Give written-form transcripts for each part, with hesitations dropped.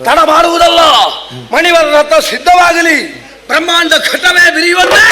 ತಡ ಮಾಡುವುದಲ್ಲ. ಮಣಿವರ ರಥ ಸಿದ್ಧವಾಗಲಿ, ಬ್ರಹ್ಮಾಂಡ ಘಟವೇ ಬಿರಿಯುವಂತೆ.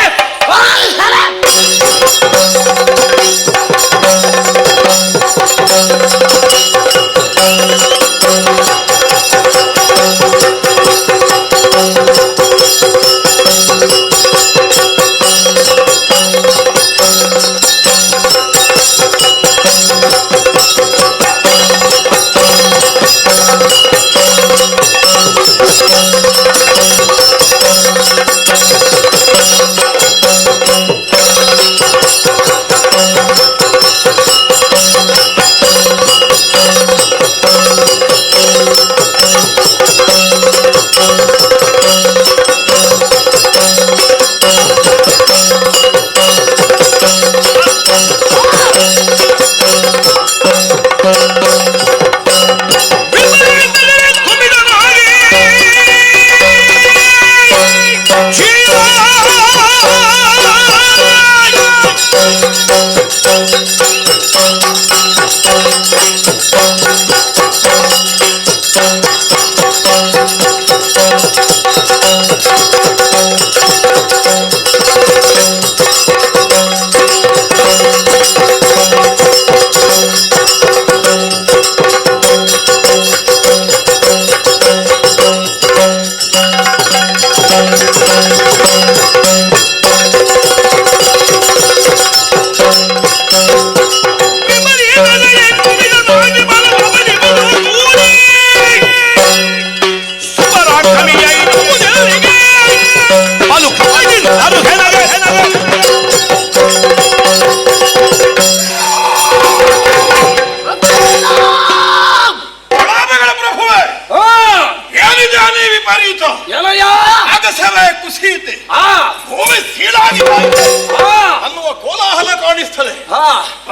ಅನ್ನುವ ಕೋಲಾಹಲ ಕಾಣಿಸ್ತದೆ.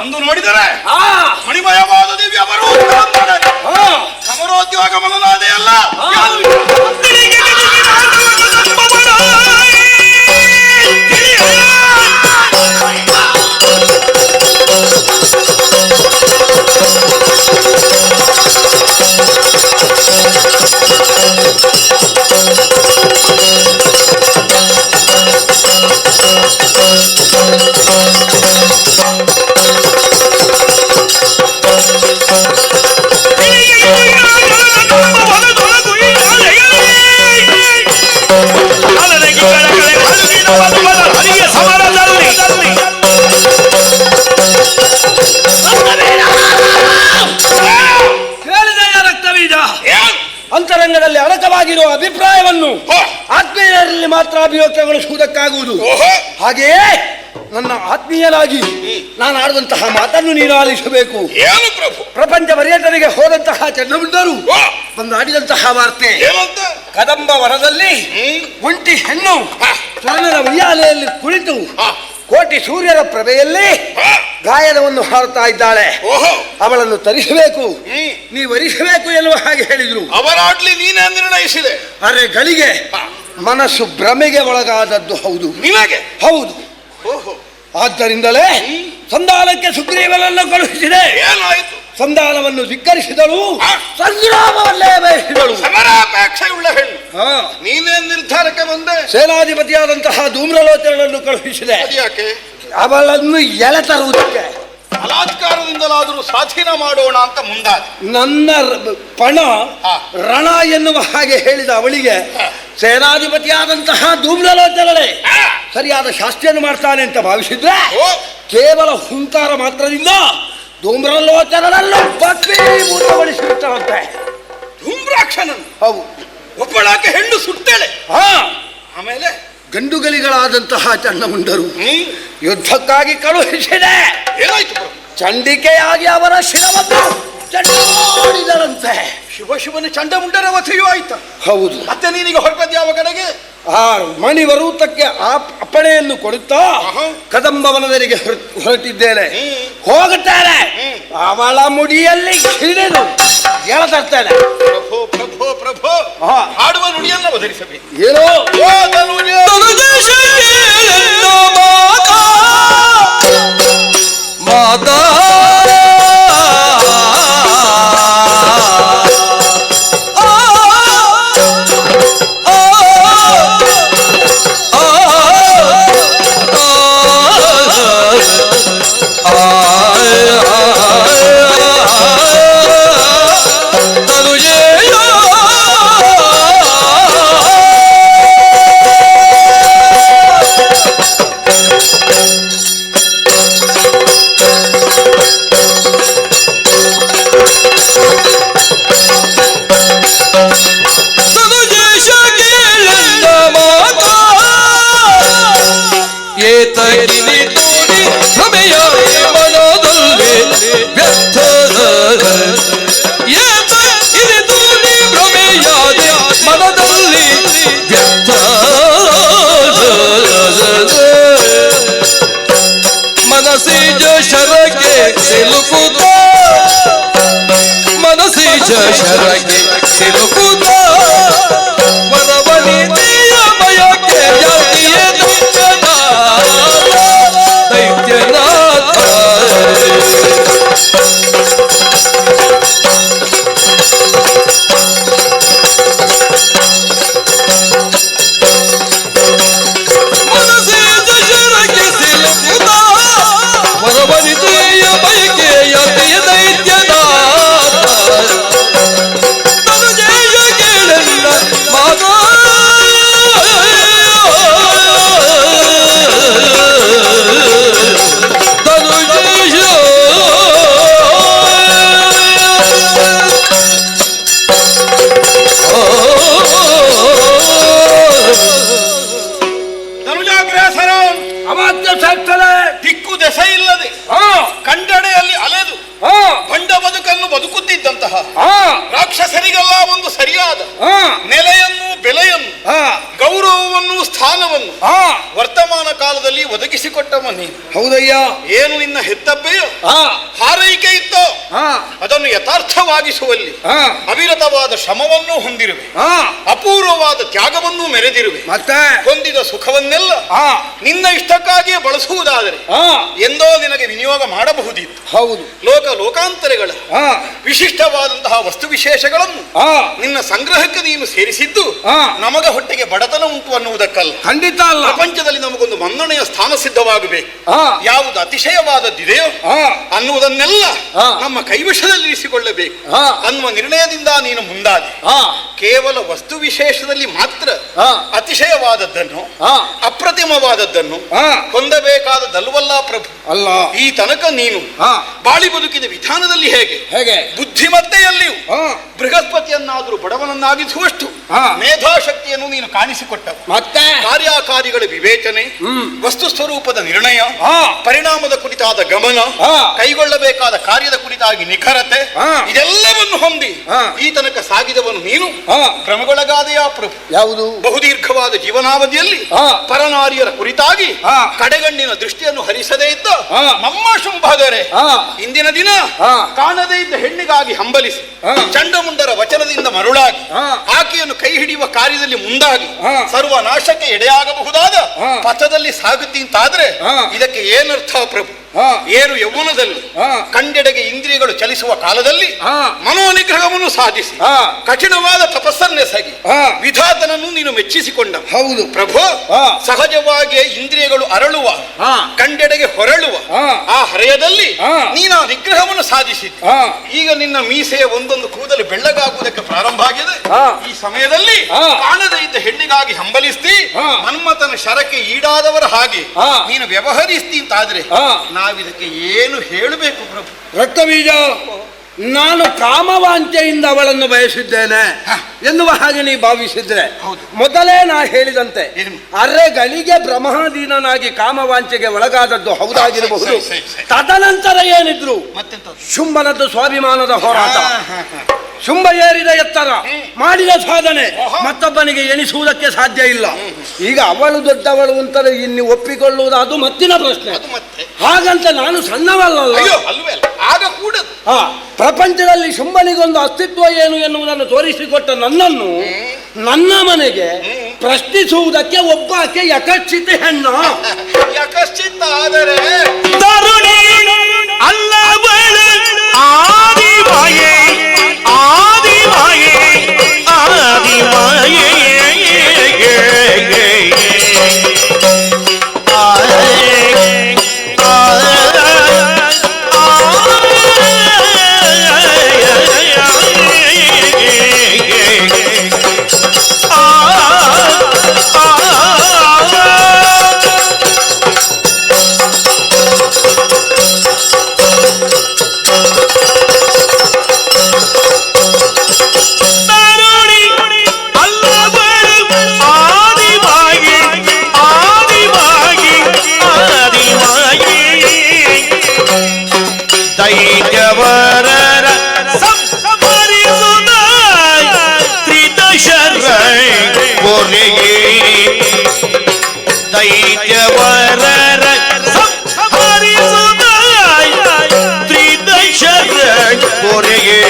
ಅಂದು ನೋಡಿದರೆ ಮಣಿಮಯವಾದ ದಿವ್ಯ ಸಮರೋದ್ಯೋಗಮನಾದೆ ಅಲ್ಲ. ಅಂತರಂಗದಲ್ಲಿ ಅಡಕವಾಗಿರುವ ಅಭಿಪ್ರಾಯವನ್ನು ಆತ್ಮೀಯರಲ್ಲಿ ಮಾತ್ರ ಅಭಿವ್ಯಕ್ತಗೊಳಿಸುವುದಕ್ಕಾಗುವುದು. ಹಾಗೆಯೇ ನನ್ನ ಆತ್ಮೀಯನಾಗಿ ನಾನು ಆಡುವಂತಹ ಮಾತನ್ನು ನೀನು ಆಲಿಸಬೇಕು. ಪ್ರಪಂಚ ಪರ್ಯಟನೆಗೆ ಹೋದಂತಹ ಚಂದ್ರಮುಂಡರು ಬಂದು ಆಡಿದಂತಹ ವಾರ್ತೆ, ಕದಂಬ ವನದಲ್ಲಿ ಒಂಟಿ ಹೆಣ್ಣು ಸ್ವರ್ಣದ ಉಯ್ಯಾಲೆಯಲ್ಲಿ ಕುಳಿತು ಕೋಟಿ ಸೂರ್ಯರ ಪ್ರಭೆಯಲ್ಲಿ ಗಾಯನವನ್ನು ಹಾರುತ್ತಾ ಇದ್ದಾಳೆ. ಅವಳನ್ನು ತರಿಸಬೇಕು, ನೀವು ವರಿಸಬೇಕು ಎನ್ನುವ ಹಾಗೆ ಹೇಳಿದ್ರು. ಅವರಾಡ್ಲಿ ನೀನೇ ನಿರ್ಣಯಿಸಿದೆ. ಅರೆ ಗಳಿಗೆ ಮನಸ್ಸು ಭ್ರಮೆಗೆ ಒಳಗಾದದ್ದು ಹೌದು, ನಿಮಗೆ ಹೌದು. ಆದ್ದರಿಂದಲೇ ಸಂಧಾನಕ್ಕೆ ಸುಗ್ರೀವನನ್ನು ಕಳುಹಿಸಿದೆ. ಏನಾಯಿತು? ಸಂಧಾನವನ್ನು ಧಿಕ್ಕರಿಸಿದಳು, ಸಂಗ್ರಾಮವನ್ನೇ ಬಯಸಿದಳು. ಸಮರಾಪೇಕ್ಷೆಯುಳ್ಳ ಹೆಣ್ಣು. ನೀನೇ ನಿರ್ಧಾರಕ್ಕೆ ಬಂದೆ. ಸೇನಾಧಿಪತಿಯಾದಂತಹ ಧೂಮ್ರಲೋಚನನ್ನು ಕಳುಹಿಸಿದೆ. ಯಾಕೆ? ಅವಳನ್ನು ಎಳೆ ತರುವುದಕ್ಕೆ. ಬಲಾತ್ಕಾರದಿಂದಲಾದರೂ ಸ್ವಾಧೀನ ಮಾಡೋಣ ಅಂತ ಮುಂದಾದ. ನನ್ನ ಪಣ ರಣ ಎನ್ನುವ ಹಾಗೆ ಹೇಳಿದ ಅವಳಿಗೆ ಸೇನಾಧಿಪತಿಯಾದಂತಹ ಧೂಮ್ರಲೋಚನನೇ ಸರಿಯಾದ ಶಾಸ್ತ್ರಿಯನ್ನು ಮಾಡ್ತಾನೆ ಅಂತ ಭಾವಿಸಿದ್ರೆ ಕೇವಲ ಹುಂಕಾರ ಮಾತ್ರದಿಂದ ಧೂಮ್ರಲೋಚನನ್ನು ಭಸ್ಮೀಭೂತಗೊಳಿಸಿಬಿಟ್ಟರಂತೆ. ಧೂಮ್ರಾಕ್ಷನನ್ನು? ಹೌದು. ಒಬ್ಬಳಾಕೆ ಹೆಣ್ಣು ಸುಟ್ಟಳೆ. ಆಮೇಲೆ ಗಂಡುಗಳಿಗಳಾದಂತಹ ಚಂಡಮುಂಡರು ಯುದ್ಧಕ್ಕಾಗಿ ಕಳುಹಿಸಿದೆ. ಏನಾಯ್ತು? ಚಂಡಿಕೆಯಾಗಿ ಅವರ ಶಿರವನ್ನು ಚಂಡಾಡಿದರಂತೆ. ಶಿವಶಿವನ ಚಂಡಮುಂಡರ ವಧೆಯೂ ಆಯ್ತು. ಹೌದು. ಮತ್ತೆ ನೀನೀಗ ಹೊರಟದ್ದು ಯಾವ ಕಡೆಗೆ? ಆ ಮಣಿವರೂತಕ್ಕೆ ಅಪ್ಪಣೆಯನ್ನು ಕೊಡುತ್ತಾ ಕದಂಬವನದರಿಗೆ ಹೊರಟಿದ್ದೇನೆ. ಹೋಗುತ್ತೇನೆ, ಅವಳ ಮುಡಿಯಲ್ಲಿ ಹಿಡಿದು ಎಳತರ್ತೇನೆ. ಪ್ರಭೋ ಪ್ರಭೋ ಪ್ರಭೋ, ಹಾಡುವ ನುಡಿಯನ್ನು ಅವತರಿಸಬೇಕು. ಏನೋ ಮಾತಾ ಗಿರಿ ತೋರಿ ಭ್ರಮೆಯ ಮನದಲ್ಲಿ ವ್ಯರ್ಥ ಗಿರಿ ತೋರಿ ಭ್ರಮೆಯಾದ ಮನದಲ್ಲಿ ವ್ಯರ್ಥ ಮನಸ್ಸಿಜ ಶರಕ್ಕೆ ಸಿಲುಕುತ್ತ ಮನಸ್ಸಿಜ ಶರಕ್ಕೆ ಸಿಲುಕುತ್ತ ವರವನಿತೆಯ ಭಯಕ್ಕೆ ಜಾತಿಯ ದೈತ್ಯನಾಥ ಮನಸ್ಸಿಜ ಶರಕ್ಕೆ ಸಿಲುಕುತ್ತ ವರವನಿತೆಯ ಭಯಕ್ಕೆ ಜಾತಿಯ ದೈತ್ಯನಾಥ ತನುಜೇಯ ಕೇಳಲ್ಲ ಮಾನ ಧನುಜಾಗ್ರಸರ ಅಮಾತ್ಯ ಸಾಕ್ತಲೆ ದಿಕ್ಕು ದೆಸೆ ಇಲ್ಲದೆ ಹಾ ಕಂಡಡೆಯಲ್ಲಿ ಅಲೆದು ಹಾ ಬಂಡ ಬದುಕನ್ನು ಬದುಕುತ್ತಿದ್ದಂತಹ ಹಾ ರಾಕ್ಷಸರಿಗೆಲ್ಲ ಒಂದು ಸರಿಯಾದ ಹಾ ನೆಲೆಯನ್ನು ಬೆಲೆಯನ್ನು ಹಾ ಗೌರವವನ್ನು ಸ್ಥಾನವನ್ನು ಹಾ ವರ್ತಮಾನ ಕಾಲದಲ್ಲಿ ಒದಗಿಸಿಕೊಟ್ಟವ ನೀನು. ಹೌದಯ್ಯ ಏನು ನಿನ್ನ ಹೆತ್ತಬ್ಬೆಯೋ ಹಾ ಹಾರೈಕೆ ಇತ್ತೋ ಹಾ ಅದನ್ನು ಯಥಾರ್ಥವಾಗಿಸುವಲ್ಲಿ ಹಾ ಅವಿರತವಾದ ಶ್ರಮವನ್ನು ಹೊಂದಿರುವೆ, ಹಾ ಅಪೂರ್ವವಾದ ತ್ಯಾಗವನ್ನು ಮೆರೆದಿರುವೆ. ಮತ್ತೆ ಹೊಂದಿದ ಸುಖವನ್ನೆಲ್ಲ ಹಾ ನಿನ್ನ ಇಷ್ಟಕ್ಕಾಗಿಯೇ ಬಳಸುವುದಾದರೆ ಹಾ ಎಂದೋ ನಿನಗೆ ವಿನಿಯೋಗ ಮಾಡಬಹುದಿತ್ತು. ಹೌದು ಲೋಕಾಂತರಗಳ ಹಾ ವಿಶಿಷ್ಟವಾದಂತಹ ವಸ್ತು ವಿಶೇಷಗಳನ್ನು ಹಾ ನಿನ್ನ ಸಂಗ್ರಹಕ್ಕೆ ನೀನು ಸೇರಿಸಿದ್ದು ಹಾ ನಮಗ ಹೊಟ್ಟೆಗೆ ಬಡತನ ಉಂಟು ಅನ್ನುವುದಕ್ಕಲ್ಲ. ಖಂಡಿತ ಅಲ್ಲ. ಪ್ರಪಂಚದಲ್ಲಿ ನಮಗೊಂದು ಮನ್ನಣೆಯ ಸ್ಥಾನ ಸಿದ್ಧವಾಗಬೇಕು. ಹಾ ಯಾವುದು ಅತಿಶಯವಾದದ್ದಿದೆಯೋ ಹಾ ಅನ್ನುವುದನ್ನೆಲ್ಲ ಹಾ. ನಮ್ಮ ಕೈವಶದಲ್ಲಿರಿಸಿಕೊಳ್ಳಬೇಕು ಹಾ ಅನ್ನುವ ನಿರ್ಣಯದಿಂದ ನೀನು ಮುಂದಾದೆ. ಹಾ ಕೇವಲ ವಸ್ತು ವಿಶೇಷದಲ್ಲಿ ಮಾತ್ರ ಹಾ ಅತಿಶಯವಾದದ್ದನ್ನು ಹಾ ಅಪ್ರತಿಮವಾದದ್ದನ್ನು ಹಾ ಹೊಂದಬೇಕಾದದ್ದಲ್ವಲ್ಲ ಪ್ರಭು. ಅಲ್ಲ ಈ ತನಕ ನೀನು ಹಾ ಬಾಳಿ ಬದುಕಿದ ವಿಧಾನದಲ್ಲಿ ಹೇಗೆ ಹೇಗೆ ಬುದ್ಧಿಮತ್ತೆಯಲ್ಲಿಯೂ ಹಾ ಬೃಹಸ್ಪತಿಯನ್ನಾದರೂ ಬಡವನನ್ನಾಗಿಸುವಷ್ಟು ಹಾ. ಮೇಧಾಶಕ್ತಿಯನ್ನು ನೀನು ಕಾಣಿಸಿಕೊಟ್ಟವು. ಮತ್ತೆ ಕಾರ್ಯಕಾರಿಗಳ ವಿವೇಚನೆ, ವಸ್ತು ಸ್ವರೂಪದ ನಿರ್ಣಯ, ಹಾ ಪರಿಣಾಮದ ಕುರಿತಾದ ಗಮನ, ಹಾ. ಕೈಗೊಳ್ಳಬೇಕಾದ ಕಾರ್ಯದ ಕುರಿತಾಗಿ ನಿಖರತೆ, ಹಾ. ಇದೆಲ್ಲವನ್ನು ಹೊಂದಿ ಹಾ. ಈ ತನಕ ಸಾಗಿದವನು ನೀನು. ಹಾ ಭ್ರಮಗೊಳಗಾದೆಯ ಪ್ರಭು. ಯಾವುದು ಬಹುದೀರ್ಘವಾದ ಜೀವನಾವಧಿಯಲ್ಲಿ ಹಾ. ಪರನಾರಿಯರ ಕುರಿತಾಗಿ ಹಾ. ಕಡೆಗಣ್ಣಿನ ದೃಷ್ಟಿಯನ್ನು ಹರಿಸದೇ ಇದ್ದ ಹಾ. ನಮ್ಮ ಶುಂಭದರೆ ಹಾ ಇಂದಿನ ದಿನ ಹಾ. ಕಾಣದೇ ಇದ್ದ ಹೆಣ್ಣಿಗಾಗಿ ಹಂಬಲಿಸಿ ಹಾ. ಚಂಡಮುಂಡರ ವಚನದಿಂದ ಮರುಳಾಗಿ ಹಾ. ಆಕೆಯನ್ನು ಕೈ ಹಿಡಿಯುವ ಕಾರ್ಯದಲ್ಲಿ ಮುಂದಾಗಿ ಹಾ. ಸರ್ವನಾಶಕ್ಕೆ ಎಡೆಯಾಗಬಹುದಾದ ಹಾ. ಪಥದಲ್ಲಿ ಸಾಗುತ್ತೀಂತಾದ್ರೆ ಹಾ. ಇದಕ್ಕೆ ಏನರ್ಥ ಪ್ರಭು? ಹಾ ಏರು ಯೌವನದಲ್ಲಿ ಹಾ. ಕಂಡೆಡೆಗೆ ಇಂದ್ರಿಯಗಳು ಚಲಿಸುವ ಕಾಲದಲ್ಲಿ ಹಾ. ಮನೋನಿಗ್ರಹವನ್ನು ಸಾಧಿಸಿ ಹಾ. ಕಠಿಣವಾದ ತಪಸ್ಸನ್ನೆಸಗಿ ಹಾ. ವಿಧಾತನನ್ನು ನೀನು ಮೆಚ್ಚಿಸಿಕೊಂಡ ಹೌದು ಪ್ರಭು. ಹಾ. ಸಹಜವಾಗಿಯೇ ಇಂದ್ರಿಯಗಳು ಅರಳುವ, ಹಾ. ಕಂಡೆಡೆಗೆ ಹೊರಳುವ ಹಾ. ಆ ಹರೆಯದಲ್ಲಿ ಹಾ. ನೀನು ಆ ನಿಗ್ರಹವನ್ನು ಸಾಧಿಸಿದ್ದ. ಹಾ ಈಗ ನಿನ್ನ ಮೀಸೆಯ ಒಂದೊಂದು ಕೂದಲು ಬೆಳ್ಳಗಾಗುವುದಕ್ಕೆ ಪ್ರಾರಂಭ ಆಗಿದೆ. ಹಾ. ಈ ಸಮಯದಲ್ಲಿ ಹಾ. ಕಾಣದೇ ಇದ್ದ ಹೆಣ್ಣಿಗಾಗಿ ಹಂಬಲಿಸ್ತಿ ಹಾ. ಮನ್ಮಥನ ಶರಕ್ಕೆ ಈಡಾದವರ ಹಾಗೆ ಹಾ. ನೀನು ವ್ಯವಹರಿಸ್ತಿ ಅಂತಾದ್ರೆ ಹಾ. ನಾವಿದಕ್ಕೆ ಏನು ಹೇಳಬೇಕು ಪ್ರಭು? ರಕ್ತಬೀಜ, ನಾನು ಕಾಮವಾಂಚೆಯಿಂದ ಅವಳನ್ನು ಬಯಸಿದ್ದೇನೆ ಎನ್ನುವ ಹಾಗೆ ನೀ ಭಾವಿಸಿದ್ರೆ ಹೌದು. ಮೊದಲೇ ನಾ ಹೇಳಿದಂತೆ ಏನು? ಅರೆಗಳಿಗೆ ಬ್ರಹ್ಮಾಧೀನನಾಗಿ ಕಾಮವಾಂಚೆಗೆ ಒಳಗಾದದ್ದು ಹೌದಾಗಿರಬಹುದು. ಸರಿ, ಸರಿ. ತದನಂತರ ಏನಿದ್ರು ಮತ್ತೆಂತ? ಶುಂಭನದ್ದು ಸ್ವಾಭಿಮಾನದ ಹೋರಾಟ, ಶುಂಭ ಏರಿದ ಎತ್ತರ, ಮಾಡಿದ ಸಾಧನೆ ಮತ್ತೊಬ್ಬನಿಗೆ ಎಣಿಸುವುದಕ್ಕೆ ಸಾಧ್ಯ ಇಲ್ಲ. ಈಗ ಅವಳು ದೊಡ್ಡವಳು ಅಂತಾರೆ ಇನ್ನು ಒಪ್ಪಿಕೊಳ್ಳುವುದು ಅದು ಮತ್ತಿನ ಪ್ರಶ್ನೆ. ಅದು ಮತ್ತೆ ಹಾಗಂತ ನಾನು ಸಣ್ಣವಲ್ಲಲ್ಲ. ಅಯ್ಯೋ ಅಲ್ವೇ ಅಲ್ಲ, ಆಗ ಕೂಡ ಹಾ, ಪ್ರಪಂಚದಲ್ಲಿ ಶುಂಭನಿಗೊಂದು ಅಸ್ತಿತ್ವ ಏನು ಎನ್ನುವುದನ್ನು ತೋರಿಸಿಕೊಟ್ಟ ನನ್ನನ್ನು ನನ್ನ ಮನೆಗೆ ಪ್ರಶ್ನಿಸುವುದಕ್ಕೆ ಒಬ್ಬಾಕೆ ಯಕಶ್ಚಿತ ಹೆಣ್ಣು. ಯಾಕಶ್ಚಿತ್ತ ಆದರೆ ತರುಣಿ ಅಲ್ಲವಳು ಆದಿಮಾಯೆ ಆದಿಮಾಯೆ ಆದಿಮಾಯೆ ದೈತ್ಯವರರ ಸಂಹರಿಸುತ್ತ ತ್ರಿದಶರ ಪೊರೆಗೆ ದೈತ್ಯವರರ ಸಂಹರಿಸುತ್ತ ತ್ರಿದಶರ ಪೊರೆಗೆ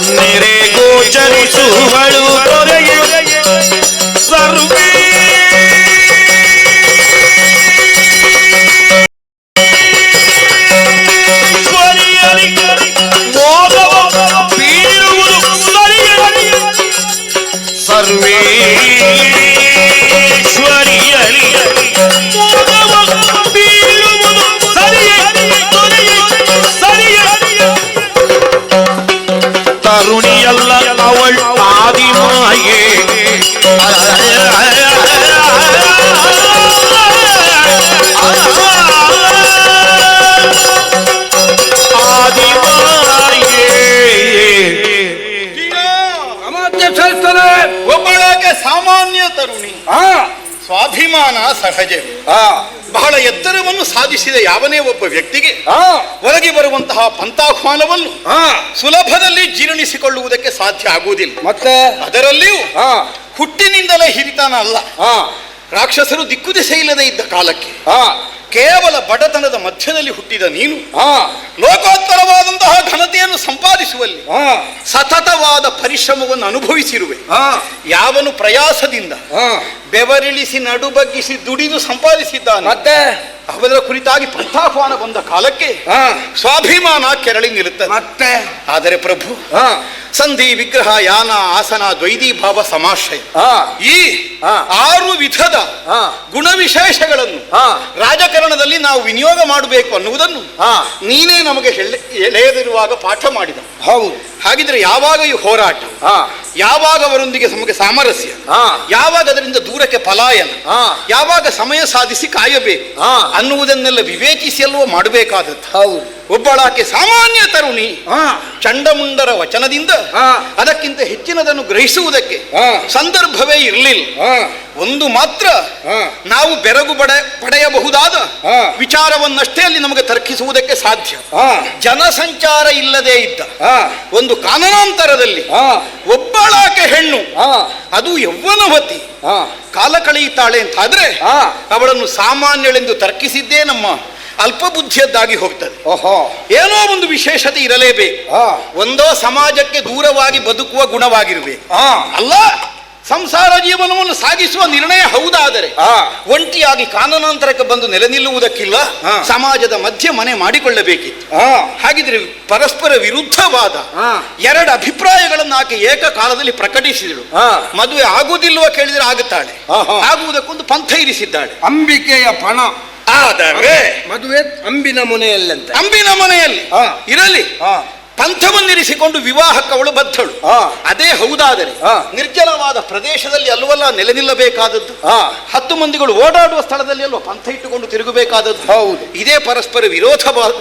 ನೆರೆ ಗೋಚರಿಸುವಳು ತೊರೆಗೆ ಸರ್ವೇ ಮೋದವ ಬೀರುವುದು ಸರ್ವೇಶ್ವರಿಯಲಿ ಮೋದವ ಬೀರುವುದು ತರುಣಿಯಲ್ಲ ಅವಳು ಆದಿಮಾಯೆ ಒಬ್ಬಳಾಕೆ ಸಾಮಾನ್ಯ ತರುಣಿ, ಸ್ವಾಭಿಮಾನ ಸಹಜ. ಬಹಳ ಎತ್ತರವನ್ನು ಸಾಧಿಸಿದ ಯಾವನೇ ಒಬ್ಬ ವ್ಯಕ್ತಿಗೆ ಒಳಗೆ ಬರುವಂತಹ ಪಂಥಾಹ್ವಾನವನ್ನು ಸುಲಭದಲ್ಲಿ ಜೀರ್ಣಿಸಿಕೊಳ್ಳುವುದಕ್ಕೆ ಸಾಧ್ಯ ಆಗುವುದಿಲ್ಲ. ಮತ್ತೆ ಅದರಲ್ಲಿಯೂ ಹುಟ್ಟಿನಿಂದಲೇ ಹಿರಿತಾನ ಅಲ್ಲ. ರಾಕ್ಷಸರು ದಿಕ್ಕುದಿಸೆ ಇಲ್ಲದೆ ಇದ್ದ ಕಾಲಕ್ಕೆ ಕೇವಲ ಬಡತನದ ಮಧ್ಯದಲ್ಲಿ ಹುಟ್ಟಿದ ನೀನು ಲೋಕೋತ್ತರವಾದಂತಹ ಘನತೆಯನ್ನು ಸಂಪಾದಿಸುವಲ್ಲಿ ಸತತವಾದ ಪರಿಶ್ರಮವನ್ನು ಅನುಭವಿಸಿರುವೆ. ಯಾವನು ಪ್ರಯಾಸದಿಂದ ಬೆವರಿಳಿಸಿ ನಡುಬಗ್ಗಿಸಿ ದುಡಿದು ಸಂಪಾದಿಸಿದ್ದಾನೆ, ಮತ್ತೆ ಅವರ ಕುರಿತಾಗಿ ಪಂಥಾಹ್ವಾನ ಬಂದ ಕಾಲಕ್ಕೆ ಸ್ವಾಭಿಮಾನ ಕೆರಳಿ ನಿಲ್ಲುತ್ತದೆ. ಮತ್ತೆ ಆದರೆ ಪ್ರಭು ಸಂಧಿ ವಿಗ್ರಹ ಯಾನ ಆಸನ ದ್ವೈದಿ ಭಾವ ಸಮಾಶ್ರಯ ಈ 6 ವಿಧದ ಗುಣವಿಶೇಷಗಳನ್ನು ರಾಜಕಾರಣದಲ್ಲಿ ನಾವು ವಿನಿಯೋಗ ಮಾಡಬೇಕು ಅನ್ನುವುದನ್ನು ನೀನೇ ನಮಗೆ ಎಳೆಯದಿರುವಾಗ ಪಾಠ ಮಾಡಿದ. ಹೌದು. ಹಾಗಿದ್ರೆ ಯಾವಾಗ ಈ ಹೋರಾಟ, ಯಾವಾಗ ಅವರೊಂದಿಗೆ ನಮಗೆ ಸಾಮರಸ್ಯ, ಯಾವಾಗ ಅದರಿಂದ ದೂರಕ್ಕೆ ಪಲಾಯನ, ಯಾವಾಗ ಸಮಯ ಸಾಧಿಸಿ ಕಾಯಬೇಕು ಅನ್ನುವುದನ್ನೆಲ್ಲ ವಿವೇಚಿಸಿ ಅಲ್ವ ಮಾಡಬೇಕಾದದ್ದು. ಹೌದು. ಒಬ್ಬಳಾಕೆ ಸಾಮಾನ್ಯ ತರುಣಿ ಚಂಡಮುಂಡರ ವಚನದಿಂದ ಅದಕ್ಕಿಂತ ಹೆಚ್ಚಿನದನ್ನು ಗ್ರಹಿಸುವುದಕ್ಕೆ ಸಂದರ್ಭವೇ ಇರಲಿಲ್ಲ. ಒಂದು ಮಾತ್ರ ನಾವು ಬೆರಗು ಪಡೆಯಬಹುದಾದ ವಿಚಾರವನ್ನಷ್ಟೇ ಅಲ್ಲಿ ನಮಗೆ ತರ್ಕಿಸುವುದಕ್ಕೆ ಸಾಧ್ಯ. ಜನಸಂಚಾರ ಇಲ್ಲದೆ ಇದ್ದ ಒಂದು ಕಾನನಾಂತರದಲ್ಲಿ ಒಬ್ಬಳಾಕೆ ಹೆಣ್ಣು, ಅದು ಯೌವನವತಿ, ಕಾಲ ಕಳೆಯುತ್ತಾಳೆ ಅಂತಾದ್ರೆ ಅವಳನ್ನು ಸಾಮಾನ್ಯಳೆಂದು ತರ್ಕಿಸಿದ್ದೇ ನಮ್ಮ ಅಲ್ಪ ಬುದ್ಧಿಯದ್ದಾಗಿ ಹೋಗ್ತದೆ. ಏನೋ ಒಂದು ವಿಶೇಷತೆ ಇರಲೇಬೇಕು. ಒಂದೋ ಸಮಾಜಕ್ಕೆ ದೂರವಾಗಿ ಬದುಕುವ ಗುಣವಾಗಿರಬೇಕು, ಅಲ್ಲ ಸಂಸಾರ ಜೀವನವನ್ನು ಸಾಗಿಸುವ ನಿರ್ಣಯ ಹೌದಾದರೆ ಒಂಟಿಯಾಗಿ ಕಾನನಾಂತರಕ್ಕೆ ಬಂದು ನೆಲೆ ನಿಲ್ಲುವುದಕ್ಕಿಲ್ಲ, ಸಮಾಜದ ಮಧ್ಯೆ ಮನೆ ಮಾಡಿಕೊಳ್ಳಬೇಕಿತ್ತು. ಹಾಗಿದ್ರೆ ಪರಸ್ಪರ ವಿರುದ್ಧವಾದ 2 ಅಭಿಪ್ರಾಯಗಳನ್ನು ಆಕೆ ಏಕಕಾಲದಲ್ಲಿ ಪ್ರಕಟಿಸಿದಳು. ಮದುವೆ ಆಗುವುದಿಲ್ವ ಕೇಳಿದ್ರೆ ಆಗುತ್ತಾಳೆ, ಆಗುವುದಕ್ಕೊಂದು ಪಂಥ ಇರಿಸಿದ್ದಾಳೆ. ಅಂಬಿಕೆಯ ಪಣ. ಆದರೆ ಮದುವೆ ಅಂಬಿನ ಮನೆಯಲ್ಲಂತೆ. ಅಂಬಿನ ಮನೆಯಲ್ಲಿ ಇರಲಿ, ಪಂಥವನ್ನಿರಿಸಿಕೊಂಡು ವಿವಾಹಕ್ಕೆ ಅವಳು ಬದ್ಧಳು. ಅದೇ ಹೌದಾದರೆ ನಿರ್ಜನವಾದ ಪ್ರದೇಶದಲ್ಲಿ ಅಲ್ವಲ್ಲ ನೆಲೆ ನಿಲ್ಲಬೇಕಾದದ್ದು. 10 ಮಂದಿಗಳು ಓಡಾಡುವ ಸ್ಥಳದಲ್ಲಿ ಅಲ್ವ ಪಂಥ ಇಟ್ಟುಕೊಂಡು ತಿರುಗಬೇಕಾದದ್ದು. ಹೌದು. ಇದೇ ಪರಸ್ಪರ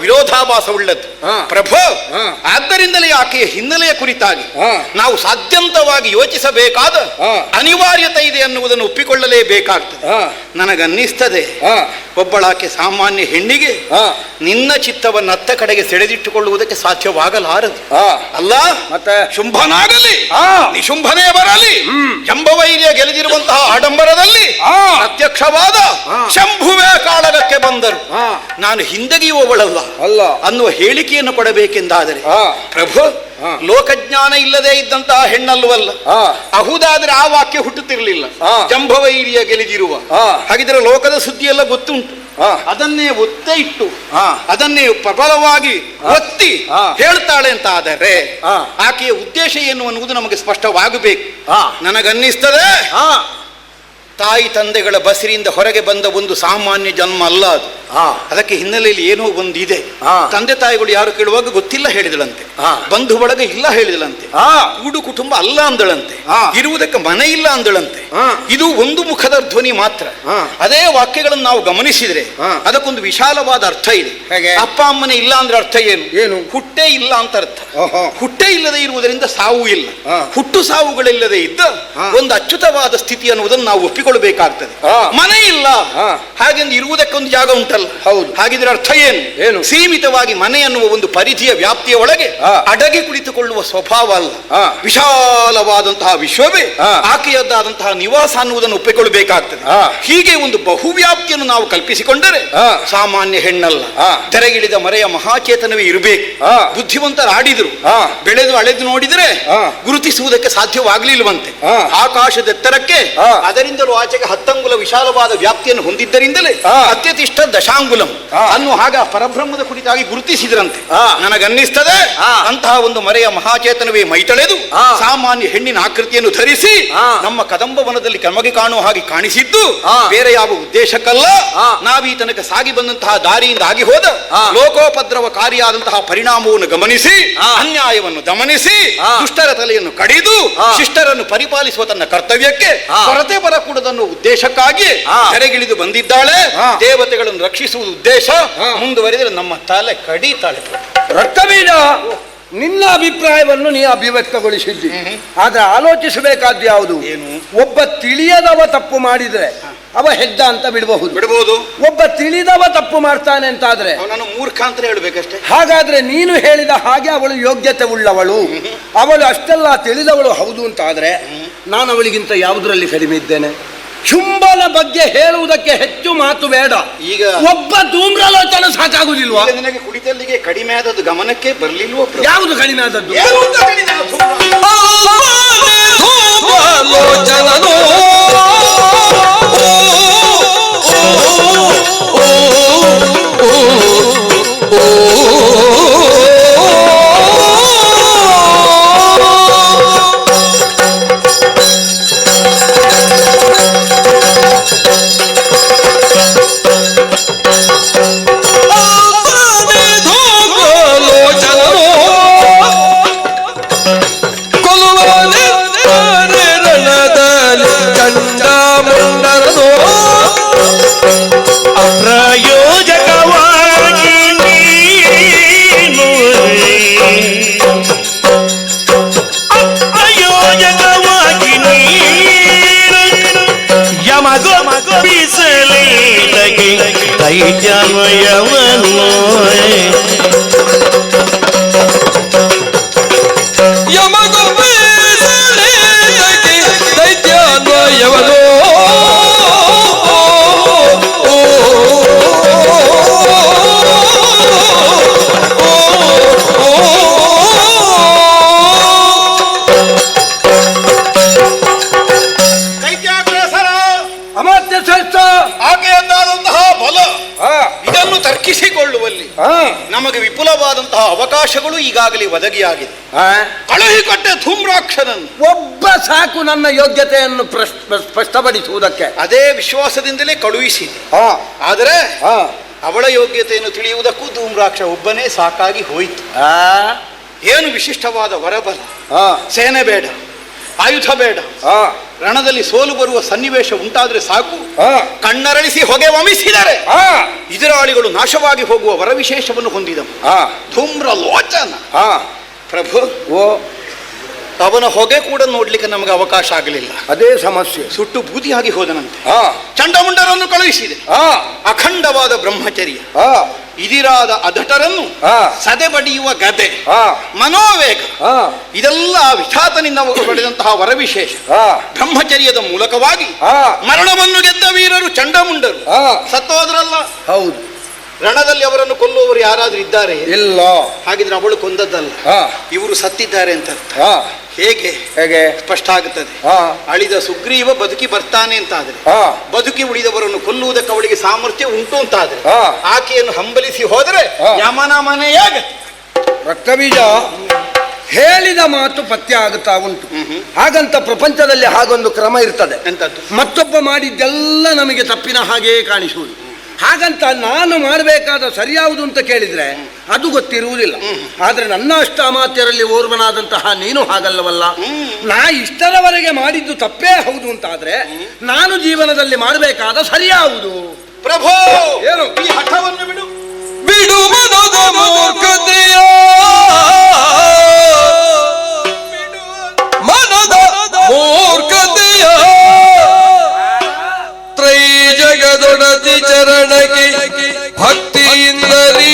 ವಿರೋಧಾಭಾಸವುಳ್ಳದ್ದು. ಪ್ರಭು, ಆದ್ದರಿಂದಲೇ ಆಕೆಯ ಹಿನ್ನೆಲೆಯ ಕುರಿತಾಗಿ ನಾವು ಸಾಧ್ಯಂತವಾಗಿ ಯೋಚಿಸಬೇಕಾದ ಅನಿವಾರ್ಯತೆ ಇದೆ ಅನ್ನುವುದನ್ನು ಒಪ್ಪಿಕೊಳ್ಳಲೇಬೇಕಾಗ್ತದೆ. ನನಗನ್ನಿಸ್ತದೆ ಒಬ್ಬಳಾಕೆ ಸಾಮಾನ್ಯ ಹೆಣ್ಣಿಗೆ ನಿನ್ನ ಚಿತ್ತವನ್ನು ಅತ್ತ ಕಡೆಗೆ ಸೆಳೆದಿಟ್ಟುಕೊಳ್ಳುವುದಕ್ಕೆ ಸಾಧ್ಯವಾಗಲಾರದು. ಅಲ್ಲ ಮತ್ತೆ ಶುಂಭನಾಗಲಿ ನಿಶುಂಭನೇ ಬರಲಿ, ಜಂಬವೈರ್ಯ ಗೆಲೆದಿರುವಂತಹ ಆಡಂಬರದಲ್ಲಿ ಪ್ರತ್ಯಕ್ಷವಾದ ಶಂಭುವೇ ಕಾಳಗಕ್ಕೆ ಬಂದರು. ನಾನು ಹಿಂದೆಗೆಯುವವಳಲ್ಲ ಅಲ್ಲ ಅನ್ನುವ ಹೇಳಿಕೆಯನ್ನು ಕೊಡಬೇಕೆಂದಾದರೆ ಪ್ರಭು ಲೋಕಜ್ಞಾನ ಇಲ್ಲದೆ ಇದ್ದಂತಹ ಹೆಣ್ಣಲ್ಲವಲ್ಲ. ಅಹುದಾದ್ರೆ ಆ ವಾಕ್ಯ ಹುಟ್ಟುತ್ತಿರಲಿಲ್ಲ. ಜಂಬವೈರ್ಯ ಗೆಲಿದಿರುವ ಹಾಗಿದ್ರೆ ಲೋಕದ ಸುದ್ದಿಯೆಲ್ಲ ಗೊತ್ತುಂಟು. ಅದನ್ನೇ ಒತ್ತೆ ಇಟ್ಟು ಅದನ್ನೇ ಪ್ರಬಲವಾಗಿ ಒತ್ತಿ ಹೇಳ್ತಾಳೆ ಅಂತ ಆದರೆ ಆಕೆಯ ಉದ್ದೇಶ ಏನು ಅನ್ನುವುದು ನಮಗೆ ಸ್ಪಷ್ಟವಾಗಬೇಕು. ನನಗನ್ನಿಸ್ತದೆ ತಾಯಿ ತಂದೆಗಳ ಬಸಿರಿಯಿಂದ ಹೊರಗೆ ಬಂದ ಒಂದು ಸಾಮಾನ್ಯ ಜನ್ಮ ಅಲ್ಲ ಅದು. ಅದಕ್ಕೆ ಹಿನ್ನೆಲೆಯಲ್ಲಿ ಏನೋ ಒಂದು ಇದೆ. ತಂದೆ ತಾಯಿಗಳು ಯಾರು ಕೇಳುವಾಗ ಗೊತ್ತಿಲ್ಲ ಹೇಳಿದಳಂತೆ, ಬಂಧು ಬಳಗ ಇಲ್ಲ ಹೇಳಿದಳಂತೆ, ಕೂಡು ಕುಟುಂಬ ಅಲ್ಲ ಅಂದಳಂತೆ, ಇರುವುದಕ್ಕೆ ಮನೆ ಇಲ್ಲ ಅಂದಳಂತೆ. ಇದು ಒಂದು ಮುಖದ ಧ್ವನಿ ಮಾತ್ರ. ಅದೇ ವಾಕ್ಯಗಳನ್ನು ನಾವು ಗಮನಿಸಿದ್ರೆ ಅದಕ್ಕೊಂದು ವಿಶಾಲವಾದ ಅರ್ಥ ಇದೆ. ಅಪ್ಪ ಅಮ್ಮನೆ ಇಲ್ಲ ಅಂದ್ರೆ ಅರ್ಥ ಏನು? ಹುಟ್ಟೇ ಇಲ್ಲ ಅಂತ ಅರ್ಥ. ಹುಟ್ಟೇ ಇಲ್ಲದೆ ಇರುವುದರಿಂದ ಸಾವು ಇಲ್ಲ. ಹುಟ್ಟು ಸಾವುಗಳಿಲ್ಲದೆ ಇದ್ದ ಒಂದು ಅಚ್ಯುತವಾದ ಸ್ಥಿತಿ ಅನ್ನುವುದನ್ನು ನಾವು ಒಪ್ಪಿಕೊಳ್ಳಬೇಕಾಗ್ತದೆ. ಮನೆ ಇಲ್ಲ ಹಾಗೆಂದು ಇರುವುದಕ್ಕೊಂದು ಜಾಗ ಉಂಟಲ್ಲ. ಹೌದು. ಹಾಗಿದ್ರೆ ಅರ್ಥ ಏನು? ಸೀಮಿತವಾಗಿ ಮನೆ ಅನ್ನುವ ಒಂದು ಪರಿಧಿಯ ವ್ಯಾಪ್ತಿಯ ಒಳಗೆ ಅಡಗಿ ಕುಳಿತುಕೊಳ್ಳುವ ಸ್ವಭಾವ ಅಲ್ಲ. ವಿಶಾಲವಾದಂತಹ ವಿಶ್ವವೇ ಆಕೆಯದ್ದಾದಂತಹ ನಿವಾಸ ಅನ್ನುವುದನ್ನು ಒಪ್ಪಿಕೊಳ್ಳಬೇಕಾಗ್ತದೆ. ಹೀಗೆ ಒಂದು ಬಹುವ್ಯಾಪ್ತಿಯನ್ನು ನಾವು ಕಲ್ಪಿಸಿಕೊಂಡರೆ ಸಾಮಾನ್ಯ ಹೆಣ್ಣಲ್ಲ, ತೆರೆಗಿಳಿದ ಮರೆಯ ಮಹಾಚೇತನವೇ ಇರಬೇಕು. ಬುದ್ಧಿವಂತರಾಡಿದ್ರು ಬೆಳೆದು ಅಳೆದು ನೋಡಿದರೆ ಗುರುತಿಸುವುದಕ್ಕೆ ಸಾಧ್ಯವಾಗಲಿಲ್ವಂತೆ. ಆಕಾಶದೆತ್ತರಕ್ಕೆ ಅದರಿಂದಲೂ ಆಚೆಗೆ 10 ಅಂಗುಲ ವಿಶಾಲವಾದ ವ್ಯಾಪ್ತಿಯನ್ನು ಹೊಂದಿದ್ದರಿಂದಲೇ ಅತ್ಯತಿಷ್ಠ ದಶಾಂಗುಲಂ ಅನ್ನುವ ಹಾಗ ಪರಬ್ರಹ್ಮದ ಕುರಿತಾಗಿ ಗುರುತಿಸಿದ್ರಂತೆ. ನನಗನ್ನಿಸ್ತದೆ ಅಂತಹ ಒಂದು ಮರೆಯ ಮಹಾಚೇತನವೇ ಮೈತಳೆದು ಸಾಮಾನ್ಯ ಹೆಣ್ಣಿನ ಆಕೃತಿಯನ್ನು ಧರಿಸಿ ನಮ್ಮ ಕದಂಬವನದಲ್ಲಿ ನಮಗೆ ಕಾಣುವ ಹಾಗೆ ಕಾಣಿಸಿದ್ದು ಬೇರೆ ಯಾವ ಉದ್ದೇಶಕ್ಕಲ್ಲ. ನಾವೀ ತನಕ ಸಾಗಿ ಬಂದಂತಹ ದಾರಿಯಿಂದ ಆಗಿ ಹೋದ ಲೋಕೋಪದ್ರವಕಾರಿಯಾದಂತಹ ಪರಿಣಾಮವನ್ನು ಗಮನಿಸಿ, ಅನ್ಯಾಯವನ್ನು ದಮನಿಸಿ, ದುಷ್ಟರ ತಲೆಯನ್ನು ಕಡಿದು ಶಿಷ್ಟರನ್ನು ಪರಿಪಾಲಿಸುವ ತನ್ನ ಕರ್ತವ್ಯಕ್ಕೆ ಕೊರತೆ ಬರಕೂಡದನ್ನು ಉದ್ದೇಶಕ್ಕಾಗಿ ತೆರೆಗಿಳಿದು ಬಂದಿದ್ದಾಳೆ. ದೇವತೆಗಳನ್ನು ರಕ್ಷಿಸುವುದು ಉದ್ದೇಶ. ಮುಂದುವರಿದರೆ ನಮ್ಮ ತಲೆ ಕಡಿತಾಳೆ. ರಕ್ತಬೀಜ, ನಿನ್ನ ಅಭಿಪ್ರಾಯವನ್ನು ನೀ ಅಭಿವ್ಯಕ್ತಗೊಳಿಸಿದ್ದಿ. ಆದ್ರೆ ಆಲೋಚಿಸಬೇಕಾದ್ದು ಯಾವುದು? ಒಬ್ಬ ತಿಳಿಯದವ ತಪ್ಪು ಮಾಡಿದ್ರೆ ಅವ ಹೆಡ್ಡ ಅಂತ ಬಿಡಬಹುದು. ಒಬ್ಬ ತಿಳಿದವ ತಪ್ಪು ಮಾಡ್ತಾನೆ ಅಂತಾದ್ರೆ ನಾನು ಮೂರ್ಖ ಅಂತ ಹೇಳ್ಬೇಕಷ್ಟೇ. ಹಾಗಾದ್ರೆ ನೀನು ಹೇಳಿದ ಹಾಗೆ ಅವಳು ಯೋಗ್ಯತೆ ಉಳ್ಳವಳು, ಅವಳು ಅಷ್ಟೆಲ್ಲ ತಿಳಿದವಳು ಹೌದು ಅಂತಾದ್ರೆ ನಾನು ಅವಳಿಗಿಂತ ಯಾವುದರಲ್ಲಿ ಕಡಿಮೆ ಇದ್ದೇನೆ? ಶುಂಭನ ಬಗ್ಗೆ ಹೇಳುವುದಕ್ಕೆ ಹೆಚ್ಚು ಮಾತು ಬೇಡ. ಈಗ ಒಬ್ಬ ಧೂಮ್ರಲೋಚನ ಸಾಕಾಗುದಿಲ್ವಾ? ನಿನಗೆ ಕುಡಿತಲ್ಲಿಗೆ ಕಡಿಮೆ ಆದದ್ದು ಗಮನಕ್ಕೆ ಬರಲಿಲ್ವೋ? ಯಾವುದು ಕಡಿಮೆ ಆದದ್ದು? ಅಪ್ರಯೋಜಕವಾಗಿ ನೀನು ಅಪ್ರಯೋಜಕವಾಗಿ ನೀನು ಯಮಗೊಪ್ಪಿಸಲಿಲ್ಲಗೆ ದೈತ್ಯಮಯವನ್ನು ತರ್ಕಿಸಿಕೊಳ್ಳುವಲ್ಲಿ ನಮಗೆ ವಿಪುಲವಾದಂತಹ ಅವಕಾಶಗಳು ಈಗಾಗಲೇ ಒದಗಿಯಾಗಿದೆ. ಕಳುಹಿಕೊಟ್ಟ ಧೂಮ್ರಾಕ್ಷನನ್ನು ಒಬ್ಬ ಸಾಕು ನನ್ನ ಯೋಗ್ಯತೆಯನ್ನು ಸ್ಪಷ್ಟಪಡಿಸುವುದಕ್ಕೆ. ಅದೇ ವಿಶ್ವಾಸದಿಂದಲೇ ಕಳುಹಿಸಿದೆ. ಆದರೆ ಅವಳ ಯೋಗ್ಯತೆಯನ್ನು ತಿಳಿಯುವುದಕ್ಕೂ ಧೂಮ್ರಾಕ್ಷ ಒಬ್ಬನೇ ಸಾಕಾಗಿ ಹೋಯಿತು. ಏನು ವಿಶಿಷ್ಟವಾದ ವರಬಲ, ಸೇನೆ ಬೇಡ, ಆಯುಧ ಬೇಡ, ರಣದಲ್ಲಿ ಸೋಲು ಬರುವ ಸನ್ನಿವೇಶ ಉಂಟಾದ್ರೆ ಸಾಕು, ಕಣ್ಣರಳಿಸಿ ಹೊಗೆ ವಮಿಸಿದರೆ ಎದುರಾಳಿಗಳು ನಾಶವಾಗಿ ಹೋಗುವ ವರವಿಶೇಷವನ್ನು ಹೊಂದಿದವು ಧೂಮ್ರ ಲೋಚನ. ಪ್ರಭು, ಅವನ ಹೊಗೆ ಕೂಡ ನೋಡ್ಲಿಕ್ಕೆ ನಮಗೆ ಅವಕಾಶ ಆಗಲಿಲ್ಲ. ಅದೇ ಸಮಸ್ಯೆ. ಸುಟ್ಟು ಬೂದಿಯಾಗಿ ಹೋದನಂತೆ. ಚಂಡಮುಂಡರನ್ನು ಕಳುಹಿಸಿದೆ. ಅಖಂಡವಾದ ಬ್ರಹ್ಮಚರ್ಯ, ಇದಿರಾದ ಅಧಟರನ್ನು ಸದೆ ಬಡಿಯುವ ಗದೆ, ಮನೋವೇಗ, ಇದೆಲ್ಲ ವಿಖ್ಯಾತನಿಂದ ಪಡೆದಂತಹ ವರವಿಶೇಷ. ಬ್ರಹ್ಮಚರ್ಯದ ಮೂಲಕವಾಗಿ ಮರಣವನ್ನು ಗೆದ್ದ ವೀರರು ಚಂಡಮುಂಡರು. ಸತ್ತೋದ್ರಲ್ಲ? ಹೌದು. ರಣದಲ್ಲಿ ಅವರನ್ನು ಕೊಲ್ಲುವವರು ಯಾರಾದ್ರೂ ಇದ್ದಾರೆ? ಇಲ್ಲ. ಹಾಗಿದ್ರೆ ಅವಳು ಕೊಂದದ್ದಲ್ಲ, ಇವರು ಸತ್ತಿದ್ದಾರೆ ಅಂತ ಅರ್ಥ. ಹೇಗೆ ಹೇಗೆ ಸ್ಪಷ್ಟ ಆಗುತ್ತದೆ. ಅಳಿದ ಸುಗ್ರೀವ ಬದುಕಿ ಬರ್ತಾನೆ ಅಂತಾದ್ರೆ, ಬದುಕಿ ಉಳಿದವರನ್ನು ಕೊಲ್ಲುವುದಕ್ಕೆ ಅವಳಿಗೆ ಸಾಮರ್ಥ್ಯ ಉಂಟು ಅಂತಾದ್ರೆ, ಆಕೆಯನ್ನು ಹಂಬಲಿಸಿ ಹೋದರೆ ಯಮನ ಮನೆಯಾಗ. ರಕ್ತಬೀಜ, ಹೇಳಿದ ಮಾತು ಪಥ್ಯ ಆಗುತ್ತಾ ಉಂಟು. ಹಾಗಂತ ಪ್ರಪಂಚದಲ್ಲಿ ಹಾಗೊಂದು ಕ್ರಮ ಇರ್ತದೆ. ಎಂತದ್ದು? ಮತ್ತೊಬ್ಬ ಮಾಡಿದ್ದೆಲ್ಲ ನಮಗೆ ತಪ್ಪಿನ ಹಾಗೇ ಕಾಣಿಸುವುದು. ಹಾಗಂತ ನಾನು ಮಾಡಬೇಕಾದ ಸರಿಯಾವುದು ಅಂತ ಕೇಳಿದ್ರೆ ಅದು ಗೊತ್ತಿರುವುದಿಲ್ಲ. ಆದ್ರೆ ನನ್ನ ಅಷ್ಟಾಮಾತ್ಯರಲ್ಲಿ ಓರ್ವನಾದಂತಹ ನೀನು ಹಾಗಲ್ಲವಲ್ಲ. ನಾ ಇಷ್ಟರವರೆಗೆ ಮಾಡಿದ್ದು ತಪ್ಪೇ ಹೌದು ಅಂತಾದ್ರೆ ನಾನು ಜೀವನದಲ್ಲಿ ಮಾಡಬೇಕಾದ ಸರಿಯಾವುದು? ಪ್ರಭು, ಏನು? ಈ ಹಠವನ್ನು ಬಿಡು. ಬಿಡು ಮನದ ಮೂರ್ಖತೆಯ, ಮನದ ಮೂರ್ಖತೆಯ, ತ್ರೈ ಜಗದೊಡತಿ ಚರಣಕ್ಕೆ ಭಕ್ತಿಯಿಂದಲೀ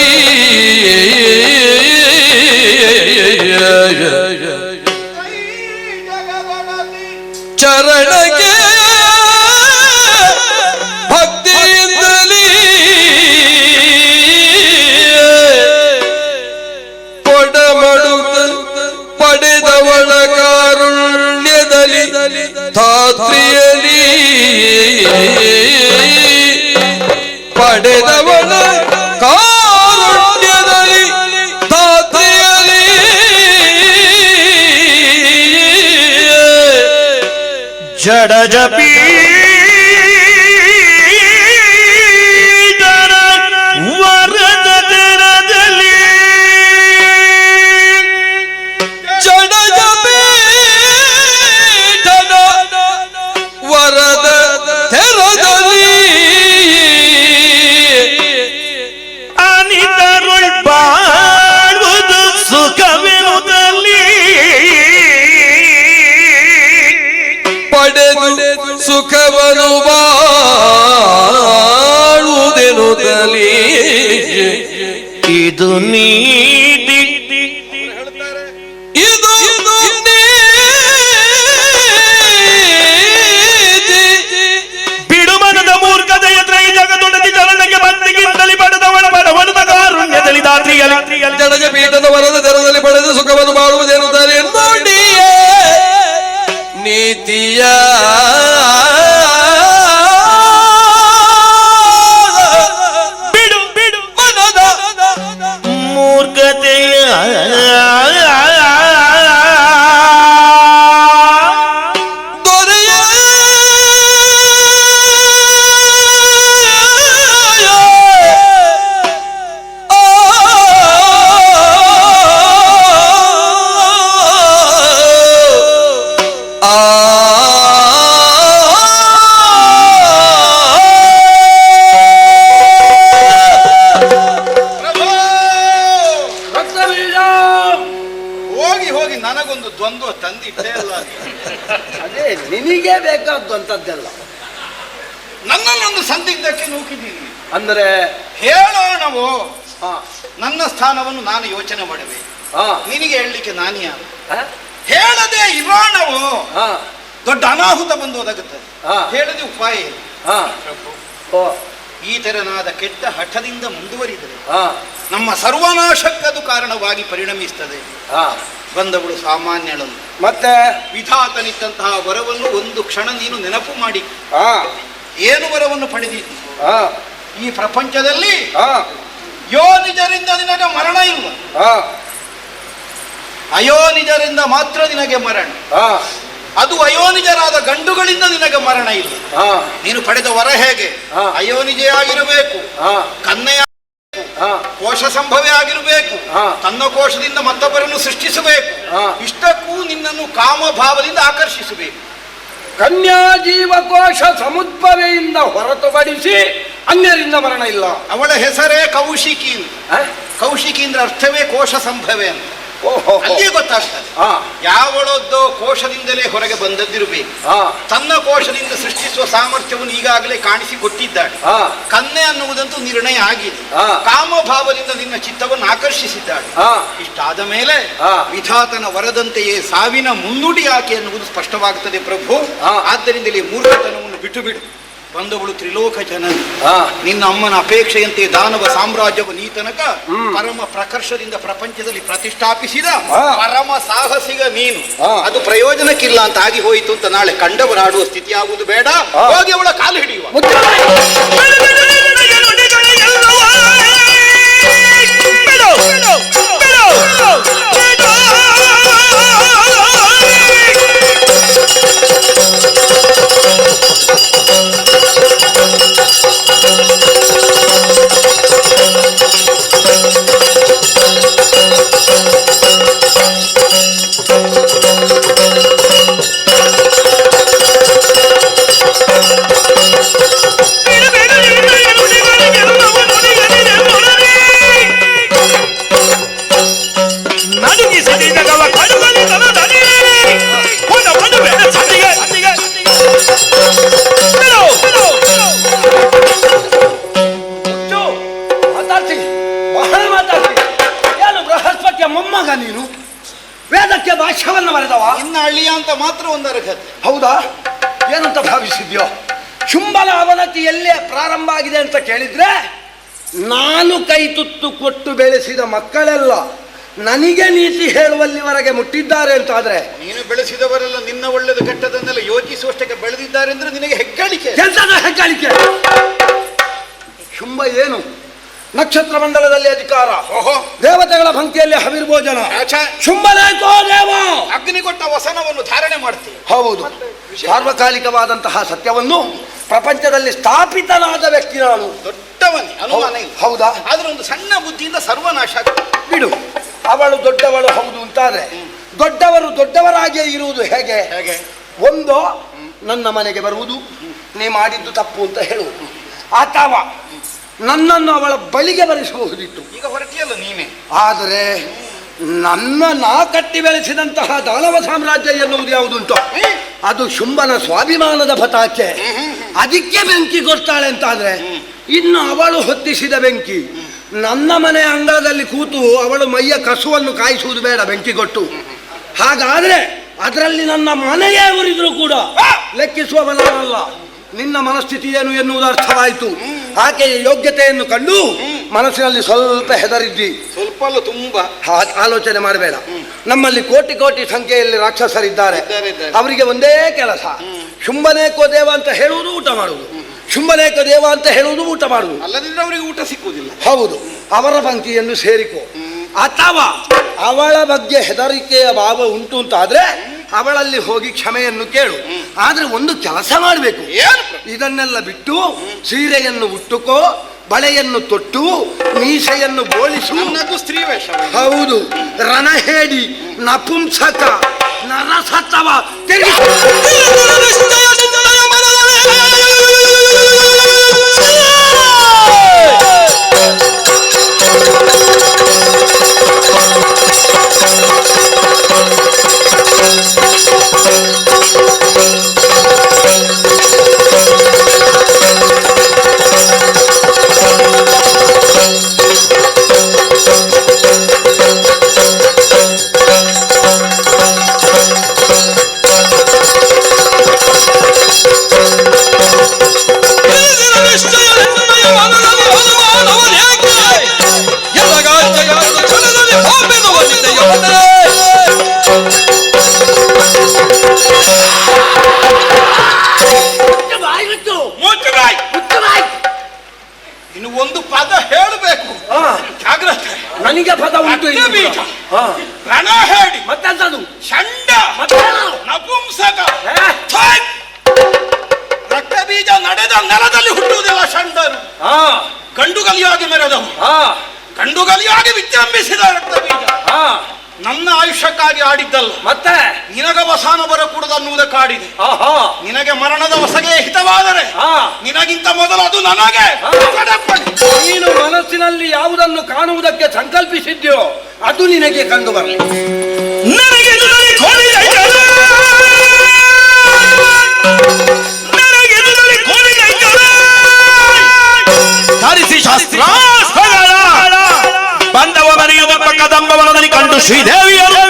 ಚರಣಕ್ಕೆ ಭಕ್ತಿಯಿಂದಲೀ ಪಡೆದವಳ ಕಾರುಣ್ಯದಲ್ಲಿ ಧಾತ್ರಿಯಲಿ, ಪಡೆದವಳ ಕಾರುಣ್ಯದಲ್ಲಿ ಧಾತ್ರಿಯಲಿ ಜಡ ಜಪಿ ವರದ ತೆರದಲ್ಲಿ, ಜಡ ಜಪಿ ವರದ ತೆರದಲ್ಲಿ ಅನಿತರುಳ್ ಬಾಳುವುದು ಸುಖವೆನುದಲ್ಲಿ, ಪಡೆದು ಸುಖವನ್ನು ಬಾಳುವುದೆನುದಲ್ಲಿ ಇದು ನೀತಿ, ಇದು ಬಿಡು ಮನದ ಮೂರ್ಖತೆಯ ತ್ರೈ ಜಗದೊಡತಿ ಚರಣಕ್ಕೆ ಬಂದಿಗಿಂತಲಿ ಪಡೆದವಳ ಪರವನದ ಕಾರುಣ್ಯದಲ್ಲಿ ದಾತ್ರಿಯಲಿ ಜಡಜ ಪೀಠದ ವರದ ತೆರದಲ್ಲಿ ಪಡೆದು ಸುಖವನ್ನು ಬಾಳುವುದೇನುತ್ತಾರೆ ನೋಡಿಯೇ ನೀತಿಯ ಬಿಡು ಬಿಡು ಮನದ ಮೂರ್ಖತೆಯ ದೊರೆಯ ಹೋಗಿ ಹೋಗಿ ನನಗೊಂದು ದ್ವಂದ್ವ ತಂದಿಟ್ಟೇ ಅಲ್ಲ. ಅದೇ ನಿನಗೆ ಬೇಕಾದ್ದು ಅಂತದ್ದೆಲ್ಲ ನನ್ನನ್ನೊಂದು ಸಂದಿಗ್ಧಕ್ಕೆ ನೂಕಿದ್ದೀನಿ. ಅಂದ್ರೆ ಹೇಳೋಣವೋ, ಹಾ ನನ್ನ ಸ್ಥಾನವನ್ನು ನಾನು ಯೋಚನೆ ಮಾಡಬೇಕು. ಹಾ ನಿನಗೆ ಹೇಳಲಿಕ್ಕೆ ನಾನು ಯಾರು? ಹಾ ಹೇಳದೆ ಇರೋಣವೋ ಹಾ ದೊಡ್ಡ ಅನಾಹುತ ಬಂದು ಒದಗುತ್ತದೆ. ಹಾ. ಹೇಳದೆ ಉಪಾಯ ಇಲ್ಲ. ಹಾ ಓ ಈ ತೆರನಾದ ಕೆಟ್ಟ ಹಠದಿಂದ ಮುಂದುವರಿದರೆ ಹಾ ನಮ್ಮ ಸರ್ವನಾಶಕ್ಕದು ಕಾರಣವಾಗಿ ಪರಿಣಮಿಸ್ತದೆ. ಹಾ ಬಂದವಳು ಸಾಮಾನ್ಯಳನ್ನು, ಮತ್ತೆ ವಿಧಾತನಿದ್ದಂತಹ ವರವನ್ನು ಒಂದು ಕ್ಷಣ ನೀನು ನೆನಪು ಮಾಡಿ. ಹಾ ಏನು ವರವನ್ನು ಪಡೆದಿದ್ದು? ಹಾ ಈ ಪ್ರಪಂಚದಲ್ಲಿ ಹಾ ಯೋನಿಜರಿಂದ ನಿನಗೆ ಮರಣ ಇಲ್ಲ, ಹಾ ಅಯೋನಿಜರಿಂದ ಮಾತ್ರ ನಿನಗೆ ಮರಣ. ಹಾ ಅದು ಅಯೋನಿಜರಾದ ಗಂಡುಗಳಿಂದ ನಿನಗೆ ಮರಣ ಇಲ್ಲ. ಹಾ ನೀನು ಪಡೆದ ವರ ಹೇಗೆ? ಹಾ. ಅಯೋನಿಜೆ ಆಗಿರಬೇಕು, ಹಾ ಕನ್ನೆಯ ಹಾ ಕೋಶ ಸಂಭವೇ ಆಗಿರಬೇಕು, ಹಾ. ತನ್ನ ಕೋಶದಿಂದ ಮತ್ತೊಬ್ಬರನ್ನು ಸೃಷ್ಟಿಸಬೇಕು. ಹಾ. ಇಷ್ಟಕ್ಕೂ ನಿನ್ನನ್ನು ಕಾಮಭಾವದಿಂದ ಆಕರ್ಷಿಸಬೇಕು. ಕನ್ಯಾ ಜೀವಕೋಶ ಸಮುದ್ಭವೆಯಿಂದ ಹೊರತುಪಡಿಸಿ ಅನ್ಯರಿಂದ ಮರಣ ಇಲ್ಲ. ಅವಳ ಹೆಸರೇ ಕೌಶಿಕಿ. ಆ? ಕೌಶಿಕಿ ಅಂದ್ರೆ ಅರ್ಥವೇ ಕೋಶ ಸಂಭವೆ ಅಂತ. ಓಹೋ ಅಲ್ಲಿಯೇ ಗೊತ್ತಾಗ್ತದೆ. ಹಾ ಯಾವಳೊದ್ದೋ ಕೋಶದಿಂದಲೇ ಹೊರಗೆ ಬಂದದ್ದಿರಬೇಕು. ಹಾ ತನ್ನ ಕೋಶದಿಂದ ಸೃಷ್ಟಿಸುವ ಸಾಮರ್ಥ್ಯವನ್ನು ಈಗಾಗಲೇ ಕಾಣಿಸಿಕೊಟ್ಟಿದ್ದಾಳೆ. ಹಾ ಕನ್ಯೆ ಅನ್ನುವುದಂತೂ ನಿರ್ಣಯ ಆಗಿದೆ. ಹಾ. ಕಾಮಭಾವದಿಂದ ನಿನ್ನ ಚಿತ್ತವನ್ನು ಆಕರ್ಷಿಸಿದ್ದಾಳೆ. ಹಾ. ಇಷ್ಟಾದ ಮೇಲೆ ಹಾ. ವಿಧಾತನ ವರದಂತೆಯೇ ಸಾವಿನ ಮುನ್ನುಡಿ ಆಕೆ ಎನ್ನುವುದು ಸ್ಪಷ್ಟವಾಗುತ್ತದೆ ಪ್ರಭು. ಹಾ. ಆದ್ದರಿಂದಲೇ ಮೂರ್ಖತನವನ್ನು ಬಿಟ್ಟು ಬಿಡು. ಬಂದವಳು ತ್ರಿಲೋಕ ಜನನಿ. ಹಾ. ನಿನ್ನ ಅಮ್ಮನ ಅಪೇಕ್ಷೆಯಂತೆ ದಾನವ ಸಾಮ್ರಾಜ್ಯವನ್ನು ಈ ತನಕ ಪರಮ ಪ್ರಕರ್ಷದಿಂದ ಪ್ರಪಂಚದಲ್ಲಿ ಪ್ರತಿಷ್ಠಾಪಿಸಿದ ಹಾ. ಪರಮ ಸಾಹಸಿಗ ನೀನು. ಹಾ. ಅದು ಪ್ರಯೋಜನಕ್ಕಿಲ್ಲ ಅಂತ ಆಗಿ ಹೋಯಿತು ಅಂತ ನಾಳೆ ಕಂಡವರಾಡುವ ಸ್ಥಿತಿ ಆಗುವುದು ಬೇಡ. ಹಾ. ಹೋಗಿ ಅವಳ ಕಾಲು ಹಿಡಿಯುವ. ಮುಚ್ಚ. ಬಿಡು ಬಾರದವ ಇನ್ನ ಅಳಿಯ ಅಂತ ಮಾತ್ರ ಒಂದು ಅರ್ಹತೆ. ಹೌದಾ? ಏನಂತ ಭಾವಿಸಿದ್ಯೋ? ಶುಂಭನ ಅವನತಿ ಎಲ್ಲೇ ಪ್ರಾರಂಭ ಆಗಿದೆ ಅಂತ ಕೇಳಿದ್ರೆ, ನಾನು ಕೈ ತುತ್ತು ಕೊಟ್ಟು ಬೆಳೆಸಿದ ಮಕ್ಕಳೆಲ್ಲ ನನಗೆ ನೀತಿ ಹೇಳುವಲ್ಲಿವರೆಗೆ ಮುಟ್ಟಿದ್ದಾರೆ ಅಂತಾದ್ರೆ, ನೀನು ಬೆಳೆಸಿದವರೆಲ್ಲ ನಿನ್ನ ಒಳ್ಳೆದು ಕೆಟ್ಟದನ್ನೆಲ್ಲ ಯೋಚಿಸುವಷ್ಟಕ್ಕೆ ಬೆಳೆದಿದ್ದಾರೆ ಅಂದ್ರೆ ನಿನಗೆ ಹೆಗ್ಗಳಿಕೆ. ಎಂತದ ಹೆಗ್ಗಳಿಕೆ? ಶುಂಭ ಏನು ನಕ್ಷತ್ರ ಮಂಡಲದಲ್ಲಿ ಅಧಿಕಾರ, ದೇವತೆಗಳ ಪಂಕ್ತಿಯಲ್ಲಿ ಹವಿರ್ಭೋಜನ, ಶುಂಭನೇಕೋ ದೇವ, ಅಗ್ನಿ ಕೊಟ್ಟ ವಸನವನ್ನು ಧಾರಣೆ ಮಾಡ್ತೀವಿ. ಹೌದು, ಸಾರ್ವಕಾಲಿಕವಾದಂತಹ ಸತ್ಯವನ್ನು ಪ್ರಪಂಚದಲ್ಲಿ ಸ್ಥಾಪಿತನಾದ ವ್ಯಕ್ತಿ ನಾನು. ದೊಡ್ಡವನೇ, ಅನುಮಾನ ಇಲ್ಲ. ಹೌದಾ? ಆದ್ರೆ ಒಂದು ಸಣ್ಣ ಬುದ್ಧಿಯಿಂದ ಸರ್ವನಾಶ ಬಿಡು. ಅವಳು ದೊಡ್ಡವಳು ಹೌದು ಅಂತಾದ್ರೆ, ದೊಡ್ಡವರು ದೊಡ್ಡವರಾಗಿಯೇ ಇರುವುದು ಹೇಗೆ? ಒಂದು, ನನ್ನ ಮನೆಗೆ ಬರುವುದು, ನೀ ಮಾಡಿದ್ದು ತಪ್ಪು ಅಂತ ಹೇಳುವುದು, ಅಥವಾ ನನ್ನನ್ನು ಅವಳ ಬಳಿಗೆ ಬರೆಸಬಹುದಿತ್ತು. ಈಗ ಹೊರಟಿಯಲ್ಲ ನೀನೆ. ಆದರೆ ನಾ ಕಟ್ಟಿ ಬೆಳೆಸಿದಂತಹ ದಾನವ ಸಾಮ್ರಾಜ್ಯ ಎನ್ನುವುದು ಯಾವುದುಂಟು, ಅದು ಶುಂಭನ ಸ್ವಾಭಿಮಾನದ ಪತಾಕೆ. ಅದಕ್ಕೆ ಬೆಂಕಿ ಕೊಡ್ತಾಳೆ ಅಂತಾದ್ರೆ, ಇನ್ನು ಅವಳು ಹೊತ್ತಿಸಿದ ಬೆಂಕಿ ನನ್ನ ಮನೆ ಅಂಗಳದಲ್ಲಿ ಕೂತು ಅವಳು ಮೈಯ ಕಸುವನ್ನು ಕಾಯಿಸುವುದು ಬೇಡ ಬೆಂಕಿ ಕೊಟ್ಟು. ಹಾಗಾದ್ರೆ ಅದರಲ್ಲಿ ನನ್ನ ಮನೆಯೇ ಉರಿದ್ರು ಕೂಡ ಲೆಕ್ಕಿಸುವವನಲ್ಲ. ನಿನ್ನ ಮನಸ್ಥಿತಿ ಏನು ಎನ್ನುವುದು ಅರ್ಥವಾಯಿತು. ಆಕೆಯ ಯೋಗ್ಯತೆಯನ್ನು ಕಂಡು ಮನಸ್ಸಿನಲ್ಲಿ ಸ್ವಲ್ಪ ಹೆದರಿದ್ದಿ. ಸ್ವಲ್ಪ ಅಲ್ಲ, ತುಂಬಾ ಆಲೋಚನೆ ಮಾಡಬೇಡ. ನಮ್ಮಲ್ಲಿ ಕೋಟಿ ಕೋಟಿ ಸಂಖ್ಯೆಯಲ್ಲಿ ರಾಕ್ಷಸರಿದ್ದಾರೆ. ಅವರಿಗೆ ಒಂದೇ ಕೆಲಸ, ಶುಂಭನೇಕೋ ದೇವ ಅಂತ ಹೇಳುವುದು, ಊಟ ಮಾಡುವುದು. ಶುಂಭನೇಕ ದೇವ ಅಂತ ಹೇಳುವುದು, ಊಟ ಮಾಡುವುದು. ಅಲ್ಲದಿದ್ರೆ ಅವರಿಗೆ ಊಟ ಸಿಕ್ಕುವುದಿಲ್ಲ. ಹೌದು, ಅವರ ಪಂಕ್ತಿಯನ್ನು ಸೇರಿಕೋ. ಅಥವಾ ಅವಳ ಬಗ್ಗೆ ಹೆದರಿಕೆಯ ಭಾವ ಉಂಟು ಅಂತಾದ್ರೆ ಅವಳಲ್ಲಿ ಹೋಗಿ ಕ್ಷಮೆಯನ್ನು ಕೇಳು. ಆದ್ರೆ ಒಂದು ಕೆಲಸ ಮಾಡಬೇಕು, ಇದನ್ನೆಲ್ಲ ಬಿಟ್ಟು ಸೀರೆಯನ್ನು ಉಟ್ಟುಕೋ, ಬಳೆಯನ್ನು ತೊಟ್ಟು, ಮೀಸೆಯನ್ನು ಬೋಳಿಸು. ಸ್ತ್ರೀ ವೇಷ. ಹೌದು, ರಣಹೇಡಿ, ನಪುಂಸಕ, ನರಸತ್ತವ ತಿರುಗಿ ಇನ್ನು ಒಂದು ಪದ ಹೇಳಬೇಕು. ಜಾಗ್ರತೆ. ನನಗೆ ಪದ ಉಂಟು. ರಣ ಹೇಳಿ ಮತ್ತೆಂತದು? ಷಂಡ, ನಪುಂಸಕ, ರಕ್ತ ಬೀಜ ನಡೆದ ನೆಲದಲ್ಲಿ ಹುಟ್ಟುವುದಿಲ್ಲ ಷಂಡರು. ಗಂಡುಗಲಿಯಾಗಿ ಮೆರೆದವು, ಗಂಡುಗಲಿಯಾಗಿ ವಿಜೃಂಭಿಸಿದ ರಕ್ತ ಬೀಜ. ನನ್ನ ಆಯುಷ್ಯಕ್ಕಾಗಿ ಆಡಿದ್ದಲ್ಲ, ಮತ್ತೆ ನಿನಗ ವಸಾನ ಬರಕೂಡದು ಅನ್ನುವುದಕ್ಕೆ ಆಡಿದೆ. ನಿನಗೆ ಮರಣದ ಹೊಸಗೆ ಹಿತವಾದರೆ ನಿನಗಿಂತ ಮೊದಲು ಅದು ನನಗೆ. ನೀನು ಮನಸ್ಸಿನಲ್ಲಿ ಯಾವುದನ್ನು ಕಾಣುವುದಕ್ಕೆ ಸಂಕಲ್ಪಿಸಿದ್ಯೋ ಅದು ನಿನಗೆ ಕಂಡು ಬರಲಿ. ಬಂದವ ಮನೆಯುವ ಕದಂಬವನದಲ್ಲಿ ಕಂಡು ಶ್ರೀದೇವಿಯರು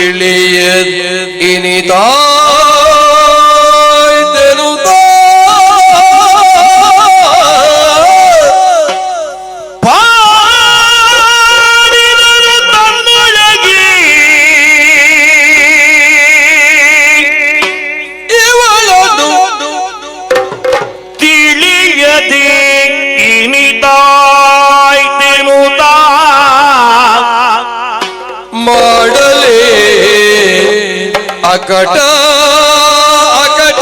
ತಿಳಿಯ ಇನಿತಾ ಅಕಟ ಅಕಟ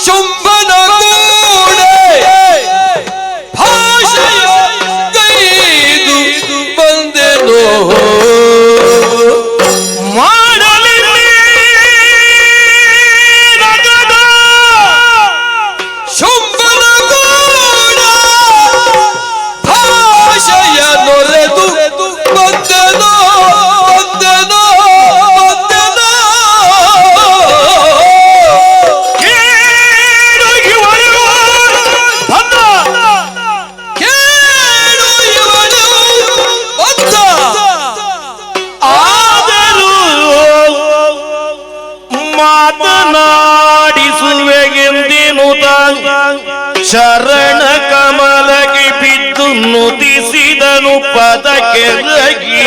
ಶುಂಭನ ಕೂಡೆ ಭಾಷೆಯ ಕೈದು ಬಂದೆನೋ ಶರಣ ಕಮಲಗೆ ಬಿದ್ದು ನುತಿಸಿದನು ಪದಕ್ಕೆ ರಗಿ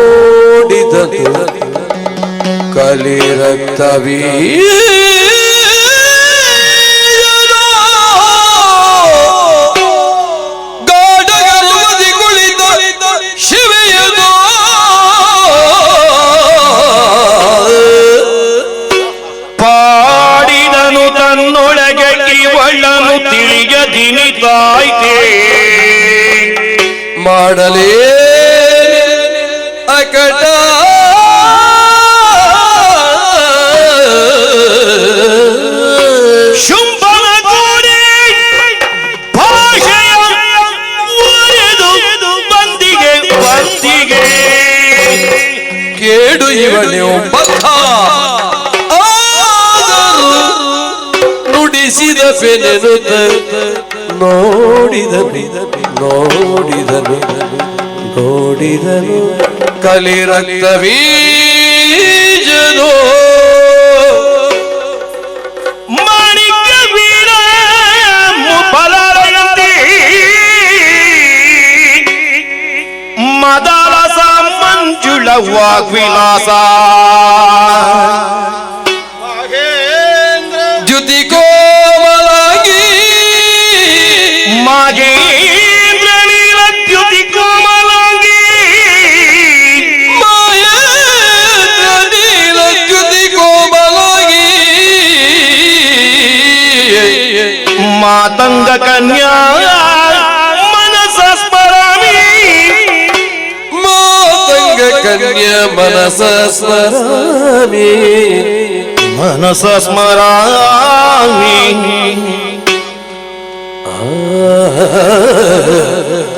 ನೋಡಿದನು ಕಲಿ ರಕ್ತವೀ ಗಾಢಗರ್ವದಿ ಕುಳಿತ ಶಿವೆಯದು ತನ್ನೊಳಗೆ ಇವಳನ್ನು ತಿಳಿಯದಿನಿತಾಯ್ತೆ ಮಾಡಲೇ ಅಕಟ ಶುಂಭನ ಕೂಡೆ ಭಾಷೆಯ ಒರೆದು ಬಂದಿಗೆ ಬಂದಿಗೆ ಕೇಡು ಇವಳು ಬದ್ಧ ನುಡಿಸಿದ ಬೆನೆನುತ ನೋಡಿದನು ಕಲಿ ರಕ್ತ ಬೀಜನೋ ಮಾಣಿಕ್ಯ ವೀರ ಮುಫಲರಂತಿ ಮದಲಸ ಮಂಜುಳ ವಾಗ್ವಿಲಾಸ ಜ್ಯುತಿ ಕೋಮಲಾಗಿ ಮಾಗೇಂದ್ರ ನೀಲ ದ್ಯುತಿ ಕೋಮಲಾಗಿ ಮಾಯೇಂದ್ರ ನೀಲ ದ್ಯುತಿ ಕೋಮಲಾಗಿ ಮಾತಂಗ ಕನ್ಯಾ ಮನಸ ಸ್ಮರಾಮಿ ಮಾತಂಗ ಕನ್ಯಾ ಮನಸ ಸ್ಮರಾಮಿ ಮನಸ ಸ್ಮರಾಮಿ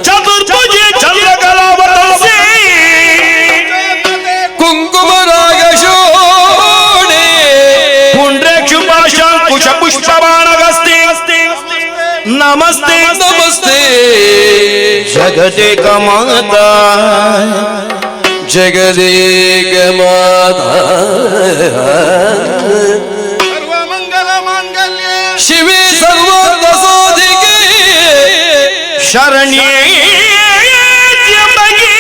ಚತುರ್ಭುಜ ಚಂದ್ರಕಲಾವತಂಸೆ ಕುಂಕುಮರಾಗ ಶೋಣೆ ಪುಂಡ್ರೇಕ್ಷುಪಾಶಾಂಕುಶ ಪುಷ್ಪಬಾಣಗಸ್ತೆ ನಮಸ್ತೆ ನಮಸ್ತೆ ಜಗದೇಕ ಮಾತಾ ಜಗದೇಕ ಮಾತಾ ಸರ್ವಮಂಗಲ ಮಾಂಗಲ್ಯ ಶಿವೆ ಸರ್ವಾರ್ಥ ಸಾಧಿಕೆ ಶರಣ್ಯೇ ತ್ರ್ಯಂಬಕೆ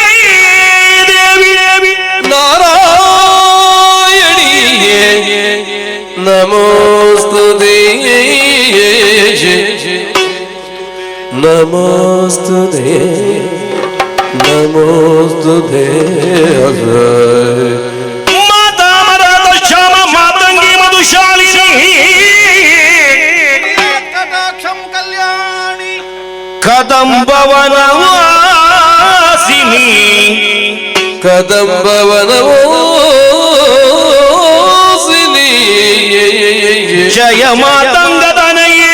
ದೇವಿ ನಾರಾಯಣಿಯೇ ನಮೋಸ್ತುತೇ ನಮೋಸ್ತುತೇ ನಮೋಸ್ತುತೇ ಮಾತಾ ಮರದ ಶ್ಯಾಮ ಮಾತಂಗಿ ಮಧುಶಾಲಿನಿ ಕಟಾಕ್ಷಂ ಕಲ್ಯಾಣಿ ಕದಂಬವನವಾಸಿನಿ ಕದಂಬವನವಾಸಿನಿ ಜಯ ಮಾತಂಗದನಯೇ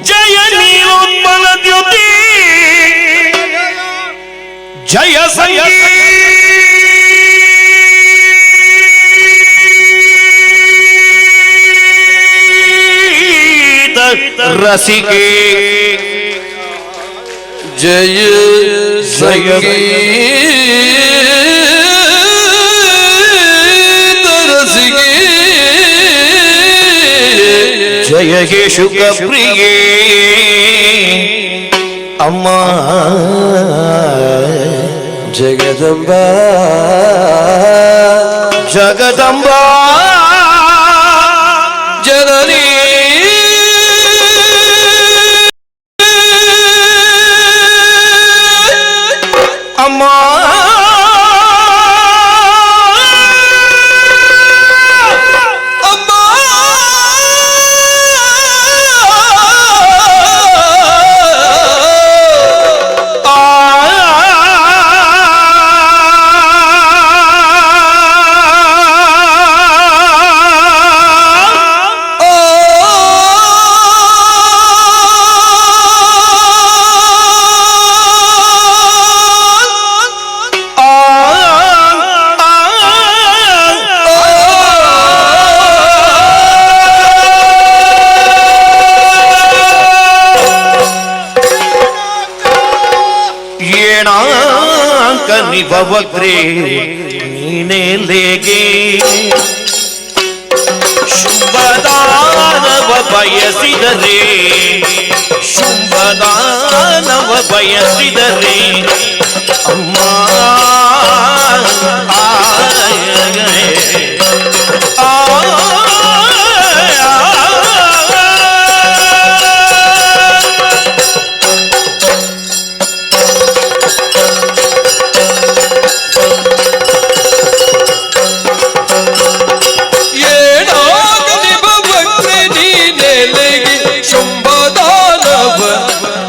ಜಯ ನೀಲೋತ್ಪಲ ದ್ಯುತಿ ಜಯ ಸಂಗೀತ ರಸಿಕೆ ಜಯ ಸಂಗೀತ ರಸಿಕೆ ಜಯ ಹೇ ಶುಕ ಪ್ರಿಯೇ ಅಮ್ಮ ಜಗದಂಬಾ ಜಗದಂಬಾ ಜನನಿ ಅಮ್ಮ ನಿಭವಕ್ರೆ ನೀನೇ ಲೇಗೆ ಶುಂಭದಾನವ ಬಯಸಿದರೆ ಶುಂಭದಾನವ ಬಯಸಿದರೆ ಅಮ್ಮ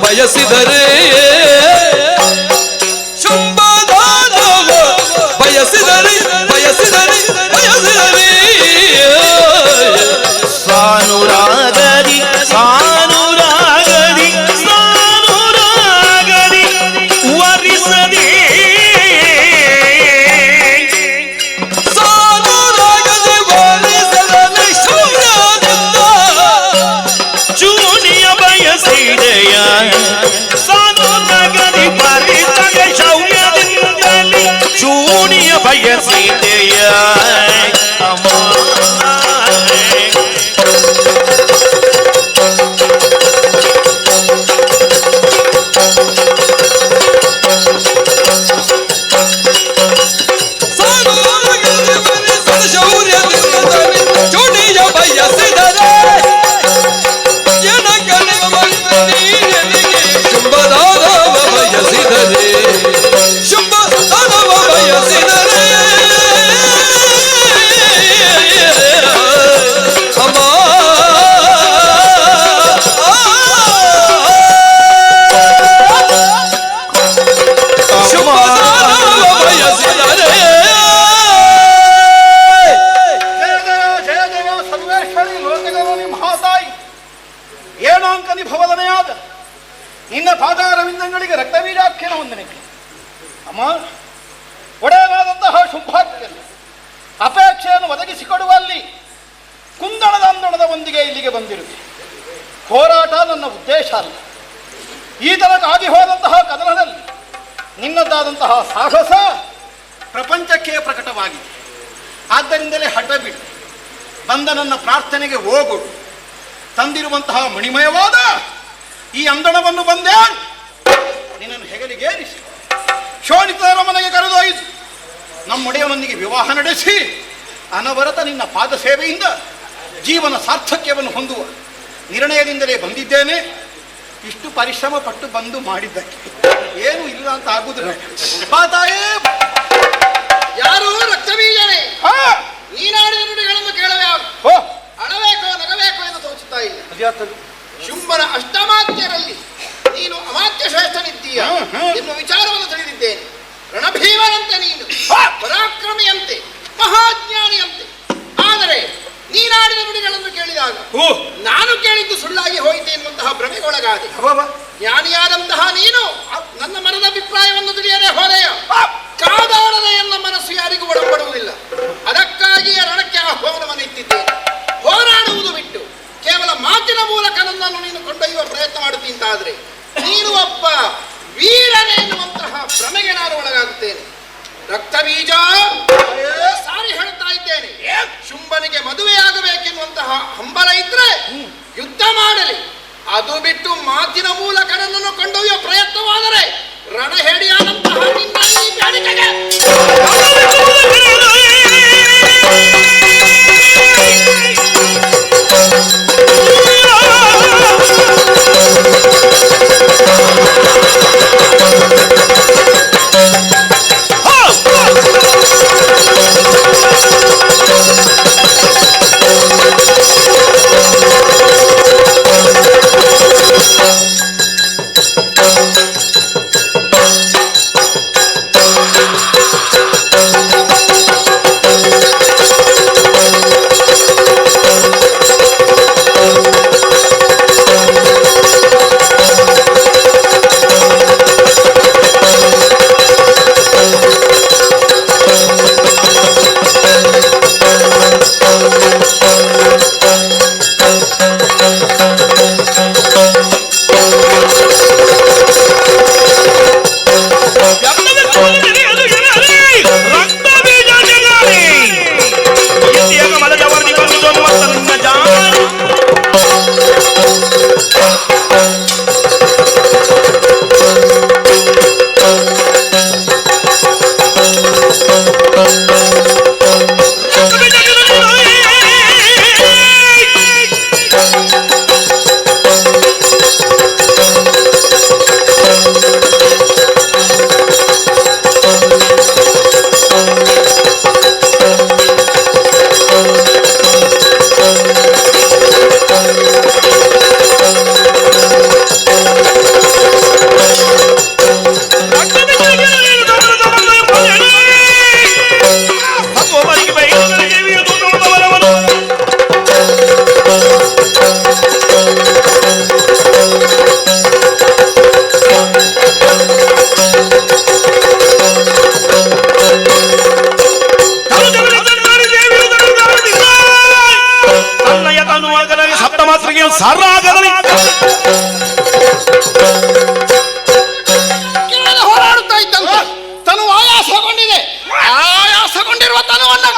ಬಯಸಿದರೆ ಶುಂಭದಾನವ ಬಯಸಿದರೆ ಬಯಸಿದರೆ ಬಯಸಿದರೆ ಸಾನುರಾಗದಿ ಸಾನುರಾಗದಿ ಸಾನುರಾಗದಿ ವರಿಸದೆ ಸಾನುರಾಗದಿ ವರಿಸದೆ ಶೂನ್ಯದಿಂದ ಚೂನಿಯ ಬಯಸಿದೆಯ ಚೂಣಿಯ ಬಯಸಿದೆಯ ಅಮ್ಮ ಚೂಣಿಯ ಬಯಸಿದರೆ ಶುಂಭದಾನವ ಬಯಸಿದರೆ ಶುಂಭದಾನವ ಬಯಸಿದರೆ ಅಮ್ಮ ಶುಂಭದಾನವ ಬಯಸಿದರೆ ಜಯ ಜಯ ಸರ್ವೇಶ್ವರಿ ಲೋಕಜನನಿ ಮಹಾತಾಯಿ ಏಣಾಂಕ ನಿಭವದನೆಯಾದ ನಿನ್ನ ಪಾದಾರವಿಂದಗಳಿಗೆ ರಕ್ತವೀರಾಖ್ಯನ ವಂದನೆಗಳು ಅಮ್ಮ. ಒಡೆಯನಾದಂತಹ ಶುಂಭಾತ್ಯನು ಅಪೇಕ್ಷೆಯನ್ನು ಒದಗಿಸಿಕೊಡುವಲ್ಲಿ ಕುಂದಣದ ಅಂದಣದ ಒಂದಿಗೆ ಇಲ್ಲಿಗೆ ಬಂದಿರುವೆ. ಹೋರಾಟ ನನ್ನ ಉದ್ದೇಶ ಅಲ್ಲ. ಈ ತನಕ ಆಗಿ ಹೋದಂತಹ ಕದನದಲ್ಲಿ ನಿನ್ನದಾದಂತಹ ಸಾಹಸ ಪ್ರಪಂಚಕ್ಕೆ ಪ್ರಕಟವಾಗಿದೆ. ಆದ್ದರಿಂದಲೇ ಹಠ ಬಿಡು, ಬಂದ ನನ್ನ ಪ್ರಾರ್ಥನೆಗೆ ಹೋಗುಡು. ತಂದಿರುವಂತಹ ಮಣಿಮಯವಾದ ಈ ಅಂದಣವನ್ನು ಬಂದೆ ನಿನ್ನನ್ನು ಹೆಗಲಿಗೇರಿಸಿ ಶೋಣಿತರ ಮನೆಗೆ ಕರೆದೊಯ್ದು ನಮ್ಮೊಡೆಯವನೊಂದಿಗೆ ವಿವಾಹ ನಡೆಸಿ ಅನವರತ ನಿನ್ನ ಪಾದ ಸೇವೆಯಿಂದ ಜೀವನ ಸಾರ್ಥಕ್ಯವನ್ನು ಹೊಂದುವ ನಿರ್ಣಯದಿಂದಲೇ ಬಂದಿದ್ದೇನೆ. ಇಷ್ಟು ಪರಿಶ್ರಮ ಪಟ್ಟು ಬಂದು ಮಾಡಿದ್ದಕ್ಕೆ ಏನು ಇಲ್ಲ ಅಂತ ಆಗುದಿಲ್ಲ. ತಾಯೇ ಯಾರು ರಕ್ತಬೀಜನೇ ನೀನಾಡಿದ ನುಡಿಗಳನ್ನು ಕೇಳವೇ ಅಳಬೇಕೋ ನಗಬೇಕೋ ಎಂದು ತೋಚುತ್ತಾ ಇಲ್ಲ. ಶುಂಭನ ಅಷ್ಟಮಾತ್ಯರಲ್ಲಿ ನೀನು ಅಮಾತ್ಯ ಶ್ರೇಷ್ಠನಿದ್ದೀಯ ಎನ್ನುವ ವಿಚಾರವನ್ನು ತಿಳಿದಿದ್ದೇನೆ. ರಣಭೀಮನಂತೆ ನೀನು ಪರಾಕ್ರಮಿಯಂತೆ ಮಹಾಜ್ಞಾನಿಯಂತೆ. ಆದರೆ ನೀನಾಡಿದ ನುಡಿಗಳನ್ನು ಕೇಳಿದಾಗ ನಾನು ಕೇಳಿದ್ದು ಸುಳ್ಳಾಗಿ ಹೋಯಿತೆ ಎನ್ನುವಂತಹ ಭ್ರಮೆಗೊಳಗಾದೆ. ಜ್ಞಾನಿಯಾದಂತಹ ನೀನು ನನ್ನ ಮನದ ಅಭಿಪ್ರಾಯವನ್ನು ತಿಳಿಯದೆ ಹೋದೆಯ. ಕಾದಾಡದ ಎನ್ನ ಮನಸ್ಸು ಯಾರಿಗೂ ಒಳಪಡುವುದಿಲ್ಲ. ಅದಕ್ಕಾಗಿಯೇ ರಣಕ್ಕೆ ಆಹ್ವಾನವನ್ನು ಇಟ್ಟಿದ್ದೇನೆ. ಹೋರಾಡುವುದು ಬಿಟ್ಟು ಕೇವಲ ಮಾತಿನ ಮೂಲಕ ನನ್ನನ್ನು ನೀನು ಕೊಂಡೊಯ್ಯುವ ಸರಾಗದಲ್ಲಿ ಹೋರಾಡುತ್ತಾ ಇದ್ದಂತೆ ತನು ಆಯಾಸಗೊಂಡಿದೆ. ಆಯಾಸಗೊಂಡಿರುವ ತನುವನ್ನು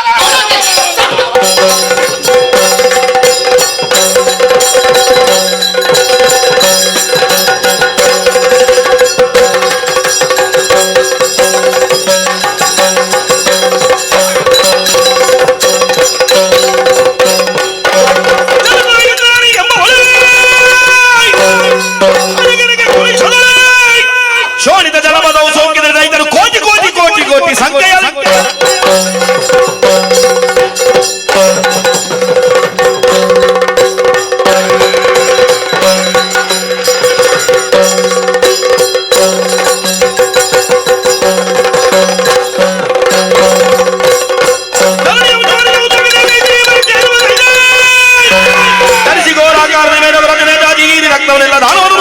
ಶೋಣಿತ ಜಲಪದವು ಸೋಂಕಿದ ರೈತರು ಕೋಟಿ ಕೋಟಿ ಕೋಟಿ ಕೋಟಿ ಸಂಖ್ಯೆಯ ಧರಿಸಿಗೋರಾಕಾರದ ಮೇಲೆ ನೇತಾಜಿಗಿರಿ ರಕ್ತವನ್ನೆಲ್ಲ ದಾನವರು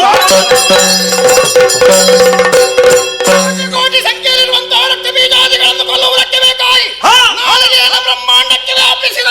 ಕೋಟಿ ಸಂಖ್ಯೆಯಲ್ಲಿರುವಂತಹ ರಕ್ತ ಬೀಜಾದಿಗಳನ್ನು ಕೊಲ್ಲುವುದಕ್ಕೆ ಬೇಕಾಗಿ ನಾಲಿಗೆಯನ್ನು ಬ್ರಹ್ಮಾಂಡಕ್ಕೆ ವ್ಯಾಪಿಸಿದ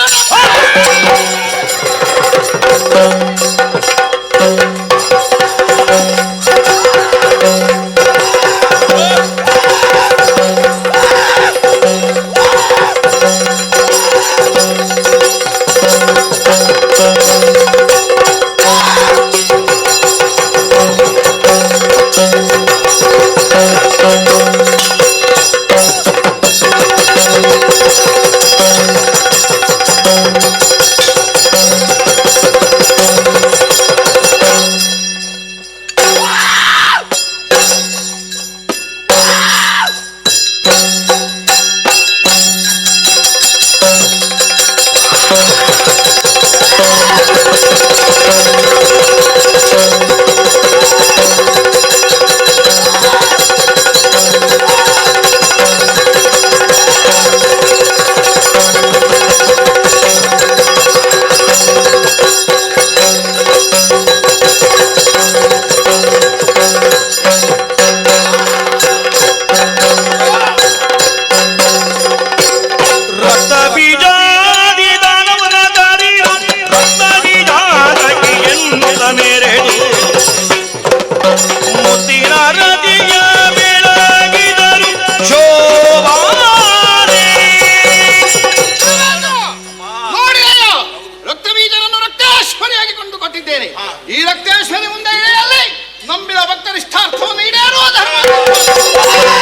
ಈ ರಕ್ತೇಶ್ವರಿ ಮುಂದೆ ಇಳೆಯಲ್ಲಿ ನಂಬಿದ ಭಕ್ತರ ಇಷ್ಟಾರ್ಥವನ್ನು ಈಡೇರುವ ಧರ್ಮ.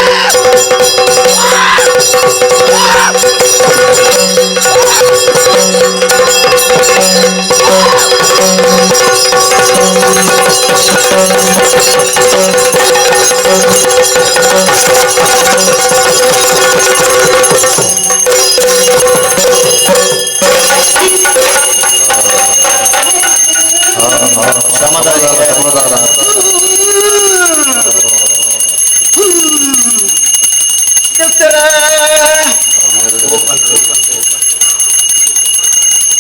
ಸಮಾಧಾನ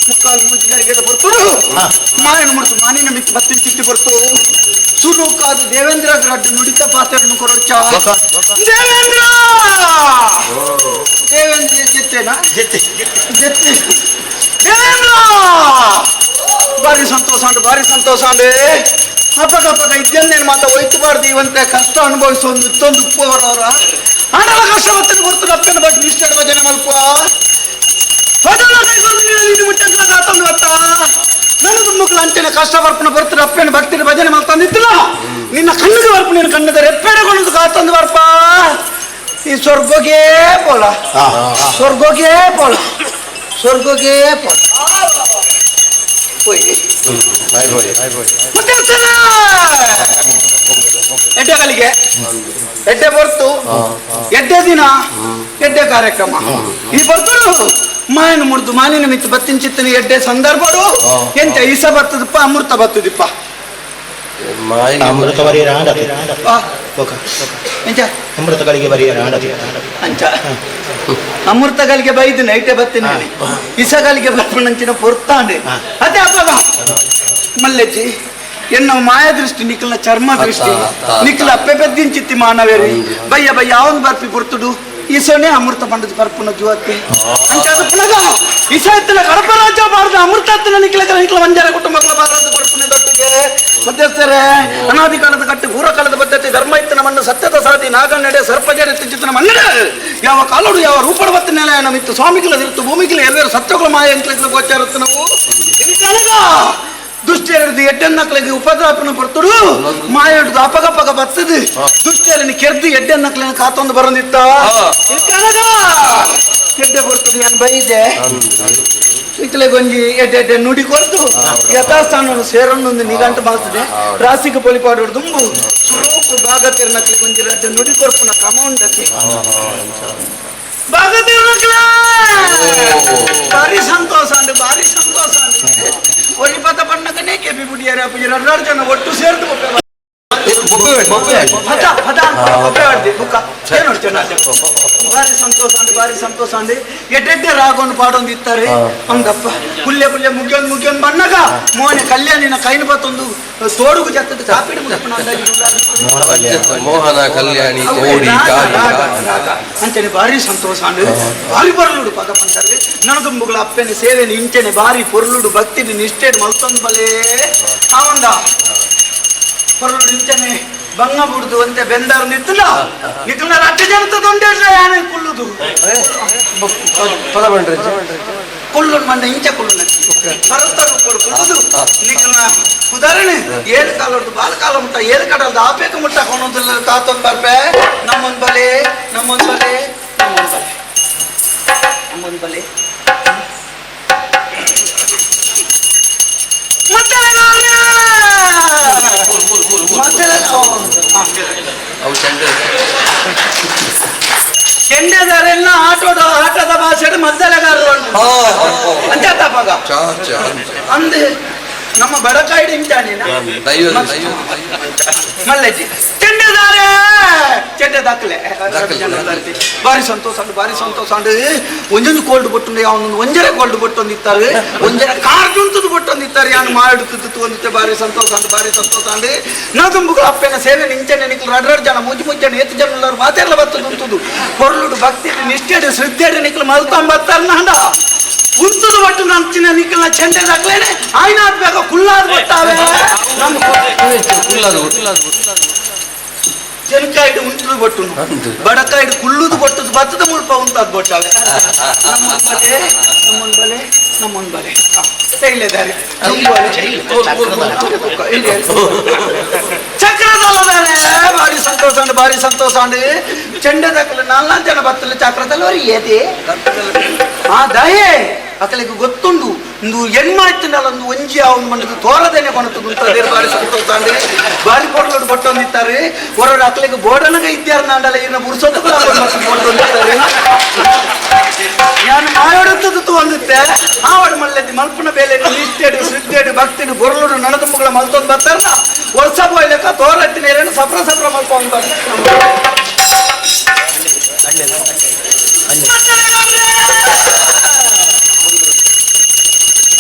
ಮುಕ್ಕಾಲು ಮುಚ್ಚಿಗೆ ಬರ್ತು ಮಾಯನ ಮಾಡ್ತು ಮಾನಿನ ಮಿತ್ತು ಬತ್ತಿನ ಚಿಟ್ಟಿ ಬರ್ತು ಸುರು ಕಾದು ದೇವೇಂದ್ರ ಗಡ್ಡ ನುಡಿತ ಪಾತ್ರವನ್ನು ಕೊರಚ ದೇವೇಂದ್ರ ದೇವೇಂದ್ರ ಜೆತ್ತೇನಾ ಜೆತ್ತೆ ದೇವೇಂದ್ರ ಬಾರಿ ಸಂತೋಷ ಅಂಡು ಬಾರಿ ಸಂತೋಷ ಅಂಡೆ ಅಪ್ಪಗಪ್ಪಗ ಇದ್ದೇನೇನು ಮಾತ ಒಯ್ತಬಾರ್ದು ಇವಂತೆ ಕಷ್ಟ ಅನುಭವಿಸೋ ಒಂದು ಇತ್ತೊಂದು ಉಪ್ಪವರವರ ಹಣದ ಕಷ್ಟ ಹೊತ್ತಿನ ಹೊರತು ಅಪ್ಪನ ಬಗ್ಗೆ ನಿಷ್ಠೆ ಭಜನೆ ಮಲ್ಪ ಮುಟ್ಟಂದು ಅತ್ತ ನನಗೂ ಮಕ್ಕಳು ಅಂಚನೆ ಕಷ್ಟ ಬರ್ಪಣ ಬರ್ತಾರೆ ಅಪ್ಪನ ಭಕ್ತಿನ ಭಜನೆ ಮಾಡ್ತಂದಿತ್ತಿಲ್ಲ ನಿನ್ನ ಕಣ್ಣಿಗೆ ಬರ್ಪ ನಿನ್ನ ಕಣ್ಣದ ರೆಪ್ಪೆಡೆಗೊಂಡು ಕಾತಂದು ಬರ್ಪ ಈ ಸ್ವರ್ಗೋಗೇ ಪೋಲ ಸ್ವರ್ಗೋಗೇ ಪೋಲ ಸ್ವರ್ಗೋಗೇ ಪೋಲ ಎಡ್ಡೆ ಕಲಿಗೆ ಎಡ್ಡೆ ಬರ್ತು ಎಡ್ಡೆ ದಿನ ಎಡ್ಡೆ ಕಾರ್ಯಕ್ರಮ ಈ ಬರ್ತರು ಮಾಯನ ಮುಡ್ದು ಮಾನಿನ ಮಿತ್ತು ಬತ್ತಿನ ಚಿತ್ತನ ಎಡ್ಡೆ ಸಂದರ್ಭಡು ಎಂತ ಈಸ ಬರ್ತದಪ್ಪ ಅಮೃತ ಬರ್ತದಿಪ್ಪ ಅಮೃತ ಬರೀರ ಅಮೃತಗಳಿಗೆ ಬರೀರ ಅಂಚ ಅಮೃತಗಳಿಗೆ ಬೈದು ನೈಟೆ ಬತ್ತೀನಿ ಇಸಗಳಿಗೆ ಬರ್ಪಣಂಚಿನ ಪೊರ್ತಾಂಡೆ ಅದೇ ಅಪ್ಪ ಮಲ್ಲೆಜ್ಜಿ ಎನ್ನ ಮಾಯ ದೃಷ್ಟಿ ನಿಖಲ್ನ ಚರ್ಮ ದೃಷ್ಟಿ ನಿಖಲ್ ಅಪ್ಪೆ ಬೆದ್ದಿನ ಚಿತ್ತಿ ಮಾನವೇರಿ ಬಯ್ಯ ಬಯ್ಯ ಅವನ್ ಬರ್ಪಿ ಪುರ್ತುಡು ಈಸೋನೆ ಅಮೃತ ಪಂಡದ ಬರ್ಪುನ ಜುವತ್ತಿ ಅಂತ ಅದು ಪುನಗ ಈಸ ಎತ್ತಲ ಕಡಪ ರಾಜ್ಯ ಬಾರದ ಅಮೃತ ಹತ್ತಿನ ನಿಖಲ ನಿಖಲ ಮಂಜಾರ ಕುಟುಂಬಗಳ ಬಾರದ ಬರ್ಪುನ ಮಧ್ಯಸ್ಥರೇ ಅನಾದಿ ಕಾಲದ ಕಟ್ಟಿ ಪೂರ್ವ ಕಾಲದ ಪದ್ಧತಿ ಧರ್ಮ ಇತ್ತಿನ ಮಣ್ಣು ಸತ್ಯದ ಸಾಧಿ ನಾಗನ್ನಡೆ ಸರ್ಪಜಡೆ ಚಿತ್ತನ ಮನ್ನಡೆ ಯಾವ ಕಾಲೋಡು ಯಾವ ರೂಪಡ ಬತ್ತ ನೆಲ ನಮಿತ್ತು ಸ್ವಾಮಿಗಳ ಇರುತ್ತು ಭೂಮಿಗಳ ಎಲ್ಲರೂ ಸತ್ಯಗಳು ಮಾಯ ಅಂತ ಗೋಚಾರತ್ತು ನಾವು ದುಷ್ಟೇರದು ಎಡ್ಡೆನ್ನಕ್ಳಿಗೆ ಉಪದ್ರಾಪನ ಬರ್ತಡು ಮಾಯ ಹಿಡಿದು ಅಪಗಪಗ ಬರ್ತದೆ ದುಷ್ಟೇರನಿ ಕೆರ್ದು ಎಡ್ಡೆನ್ನಕ್ಲಿನ ಕಾತೊಂದು ಬರಂದಿತ್ತ ಎಡ್ಡೆ ಬರ್ತದೆ ನಾನು ಬೈದೆ ಇತ್ತಲೆ ಗೊಂಜಿ ಎಡ್ಡೆ ನುಡಿ ಕೊಡ್ತು ಯಥಾಸ್ಥಾನ ಸೇರೊಂದೊಂದು ನಿಗಂಟ ಮಾಡ್ತದೆ ರಾಸಿಕ ಪೊಲಿಪಾಡು ದುಂಬು ಸುರೋಪು ಭಾಗತಿರ್ನಕ್ಲಿ ಗೊಂಜಿ ಎಡ್ಡೆ ನುಡಿ ಕೊರ್ಪುನ ಕ್ರಮ ಉಂಟತಿ ಭಾರಿ ಸಂತೋಷ ಅಂಡ್ ಭಾರಿ ಸಂತೋಷ ಅಂಡ್ ಒಲಿಪತ ಬಣ್ಣಕನೇ ಕೆಪಿ ಬಿಡಿಯಾರ ಎರಡು ಜನ ಒಟ್ಟು ಸೇರ್ದು ಭಾರಿ ಸಂತೋಷ ಅಂಡ್ ಭಾರಿ ಸಂತೋಷ ಅಂಡಿ ಎಡ್ಡೆಡ್ಡೆ ರಾಗೊಂಡು ಪಾಡೊಂದಿತ್ತಾರೆ ಹಂಗಪ್ಪ ಪುಲ್ಯ ಪುಲ್ಯ ಮುಗಿಯೊಂದು ಬಣ್ಣಗ ಮೋನೆ ಕಲ್ಯಾಣಿನ ಕೈನ ಬತ್ತೊಂದು ತೋಡುಗು ಜತ್ತದ ಕಾಪಿಡು ಮೋಹನ ಕಲ್ಯಾಣಿ ಅಂಚನೆ ಭಾರಿ ಸಂತೋಷ ಅಂಡ್ ಭಾರಿ ಪೊರ್ಲುಡು ಪದ ಬಂದರೆ ನನದುಂಬುಗಳ ಅಪ್ಪನ ಸೇವೆನ ಇಂಚನೆ ಭಾರಿ ಪೊರ್ಲುಡು ಭಕ್ತಿ ನಿಷ್ಠೆ ಮಲ್ತೊಂದು ಬಲೇ ಆವಂದ ಪೊರ್ಲುಡು ಇಂಚನೆ ಬಂಗ ಬಿಡುದು ಅಂತೆ ಬೆಂದಾರು ನಿತ್ತಲ್ಲ ನಿಕ್ಕಲ ಅಡ್ಡ ಜನತದೊಂದೇ ಯಾನೆ ಕುಳ್ಳುದು ಪದ ಬಂಡ್ರಿ ಕುಳ್ಳು ಮಂಡ ಇಂಚ ಕುಳ್ಳು ಕರುತ್ತರು ಕುಳ್ಳುದು ನಿಕ್ಕಲ ಉದಾಹರಣೆ ಏಳು ಕಾಲ ಹೊಡೆದು ಬಾಲ ಕಾಲ ಮುಟ್ಟ ಏಳು ಕಡಲ್ದು ಆಪೇಕ ಮುಟ್ಟ ಕೊನೋದಿಲ್ಲ ಕಾತೊಂದು ಬರ್ಬೆ ನಮ್ಮೊಂದು ಬಲೆ ನಮ್ಮೊಂದು ಬಲೆ ನಮ್ಮೊಂದು ಬಲೆ ನಮ್ಮೊಂದು ಬಲೆ ಚೆಂಡೆದಾರೆಲ್ಲ ಆಟದ ಭಾಷೆ ಮದ್ದಲೆಗಾರರು ಅಂತ ತಪ್ಪಾಗ ಅಂದೆ ನಮ್ಮ ಬಡಕಾಯಿಡಿ ಇಂಚಾನಿನ ಮಲ್ಲೆಜ್ಜಿ ಚೆಂಡೆದಾರೆ ಚೆಂಡೆ ದಾಖಲೆ ಭಾರಿ ಸಂತೋಷ ಅಂಡ್ ಭಾರಿ ಸಂತೋಷ ಅಂಡ್ ಒಂಜೊಂದು ಕೋಲ್ಡ್ ಬೊಟ್ಟು ಅವನೊಂದು ಒಂಜರೆ ಕೋಲ್ಡ್ ಬೊಟ್ಟೊಂದಿತ್ತಾರೆ ಒಂಜರೆ ಕಾರ್ಜುಂತದ್ದು ಬೊಟ್ಟೊಂದಿತ್ತಾರೆ ಯಾನು ಮಾಡಿಡುತ್ತಿದ್ದು ಒಂದಿತ್ತೆ ಭಾರಿ ಸಂತೋಷ ಅಂಡ್ ಭಾರಿ ಸಂತೋಷ ಅಂಡ್ ನಾದುಂಬುಗಳು ಅಪ್ಪನ ಸೇವೆ ನಿಂಚನೆ ನಿಕ್ಲು ಎರಡು ಜನ ಮುಜ್ಜನೆ ಎತ್ತು ಜನ ಎಲ್ಲರೂ ಮಾತೆಲ್ಲ ಬರ್ತದುಂತದ್ದು ಹೊರಳುಡು ಭಕ್ತಿ ನಿಷ್ಠೆ ಶ್ರದ್ಧೆ ನಿಕ್ಲು ಮಲ್ಕೊಂಬತ್ತಾರ ನಂಡ ಉಂತದು ಬಟ್ಟು ನಂಚಿನ ನಿಕ್ಕಲ ಚೆಂಡೆ ದಾಖಲೇನೆ ಆಯ್ನಾದ್ ಬೇಗ ಕುಲ್ಲಾದ್ ಬಟ್ಟಾವೆ ಚೆನ್ಕಾಯ್ಡು ಉಂಟದು ಬಟ್ಟು ಬಡಕಾಯ್ಡು ಕುಳ್ಳುದು ಬಟ್ಟದು ಬತ್ತದ ಮುಲ್ಪ ಉಂಟದ್ ಬಟ್ಟಾವೆ ನಮ್ಮೊಂದು ಬಲೆ ನಮ್ಮೊಂದು ಬಲೆ ಇಲ್ಲಿದ್ದಾರೆ ಚಕ್ರದಲ್ಲದಾನೆ ಭಾರಿ ಸಂತೋಷ ಅಂಡ್ ಭಾರಿ ಸಂತೋಷ ಅಂಡ್ ಚೆಂಡೆ ದಾಖಲೆ 4 ಜನ ಬತ್ತಲ್ಲ ಚಕ್ರದಲ್ಲಿ ಏತಿ ದಯೆ ಅಕಲಿಗೆ ಗೊತ್ತುಂಡು ಒಂದು ಹೆಣ್ಮಾಯ್ತಿನಲ್ಲ ಒಂದು ಒಂಜಿ ಅವನು ಮಣ್ಣದು ತೋರದೇನೆ ಕೊಣತುಂಟದೆ ಭಾರಿ ಸಂತೋಷ ಅಂಡ್ ಭಾರಿ ಕೊಡ್ಲೋಡು ಬಟ್ಟೊಂದಿತ್ತಾರೆ ಹೊರಡು ಅಕಲಿಗೆ ಬೋರ್ಡನಗ ಇದ್ಯಾರ ನಾಂಡಲ್ಲ ಇನ್ನ ಬುರ್ಸೊತ್ತು ಬೋರ್ಡೊಂದಿತ್ತಾರೆ ನಾನು ಮಾಯೋಡುತ್ತದು ತಗೊಂಡಿತ್ತೆ ಆವಡು ಮಲ್ಲೆದ್ದು ಮಲ್ಪನ ಬೇಲೆ ನಿಷ್ಠೆಡು ಶ್ರದ್ಧೆಡು ಭಕ್ತಿಡು ಬೊರಲುಡು ನಣದುಂಬುಗಳ ಮಲ್ತೊಂದು ಬರ್ತಾರಲ್ಲ ವರ್ಷ ಬೋಯ್ಲೆಕ್ಕ ತೋರತ್ತಿನ ಏನೇನು ಸಪ್ರ ಸಪ್ರ ಮಲ್ಕೊಂಡು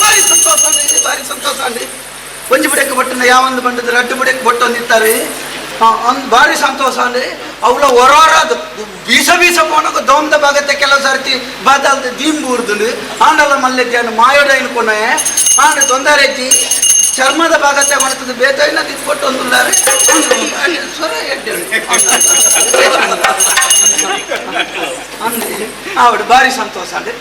ಭಾರಿ ಸಂತೋಷ ಅಂడి ಭಾರಿ ಸಂತೋಷ ಅಂడి ಒಂಜಿ ಬುಡಕ್ಕೆ ಬಟ್ಟನ ಯಾವೊಂದು ಬಂಡದ ರಡ್ಡು ಬುಡಕ್ಕೆ ಬಟ್ಟೊಂದಿತ್ತಾರೆ ಭಾರಿ ಸಂತೋಷ ಅಂడి ಅವಳ ಹೊರಾಡದು ಬೀಸ ಪೋನಕ ದೋಮದ ಭಾಗತ್ತೆ ಕೆಲವು ಸರ್ತಿ ಬಾದಲ್ದ ದೀಂಬೂರ್ದು ಆಂಡಲ ಮಲ್ಲೆಜ್ಜಾನು ಮಾಯೋಡೈನ ಕೊನೆ ಆಂಡ ತೊಂದರೆಜ್ಜಿ ಚರ್ಮದ ಭಾಗತ್ತೆ ಮಾಡ್ತದೆ ಬೇತೈನ ತಿಟ್ಕೊಟ್ಟು ಒಂದುಲ್ಲಾರೆ ಸ್ವರ ಆವಡು ಭಾರಿ ಸಂತೋಷ ಅಂడి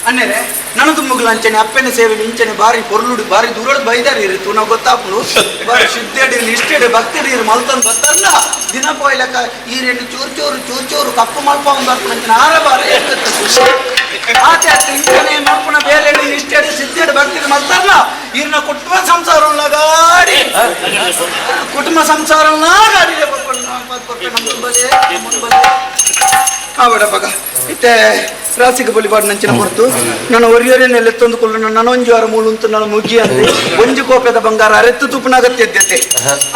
ಅನ್ನೆರೆ ನನದು ಮುಗ್ಲು ಅಂಚನೆ ಅಪ್ಪನ ಸೇವೆ ಇಂಚನೆ ಭಾರಿ ಪೊರ್ಲುಡು ಭಾರಿ ದೂರಡು ಬೈದಾರಿ ಇರುತ್ತು ನಾವು ಗೊತ್ತಾಪುಡು ಭಾರಿ ಶುದ್ಧಡಿ ನಿಷ್ಠೆಡು ಭಕ್ತಿಡಿ ಮಲ್ತಂದು ಬರ್ತಾರಲ್ಲ ದಿನ ಪೋಯ್ಲಕ್ಕ ಈ ರೆಂಡು ಚೂರು ಕಪ್ಪು ಮಲ್ಪ ಒಂದು ಬರ್ತಾನೆ ಆರ ಬಾರಿ ಆಚೆ ಇಂಚನೆ ಮಲ್ಪನ ಬೇರೆ ನಿಷ್ಠೆಡು ಸಿದ್ಧೆಡು ಭಕ್ತಿಡಿ ಮಲ್ತಾರಲ್ಲ ಇನ್ನ ಕುಟುಂಬ ಸಂಸಾರ ಗಾಡಿ ಕುಟುಂಬ ಸಂಸಾರ ಗಾಡಿ ಆವಡ ಪಗ ಇತ್ತೆ ರಾಸಿಗೆ ಬಲಿಪಾಡು ನಂಚಿನ ಹೊರತು ನಾನು ಒರಿಯರೇನೆಲ್ಲ ತಂದುಕೊಳ್ಳು ನನ್ನ ಒಂಜಿ ವಾರ ಮೂಲು ಅಂತ ನಾನು ಮುಗಿ ಅಂದ್ರೆ ಒಂಜಿ ಕೋಪೆದ ಬಂಗಾರ ಅರೆತ್ತು ತುಪ್ಪನಾಗತ್ಯದ್ಯತೆ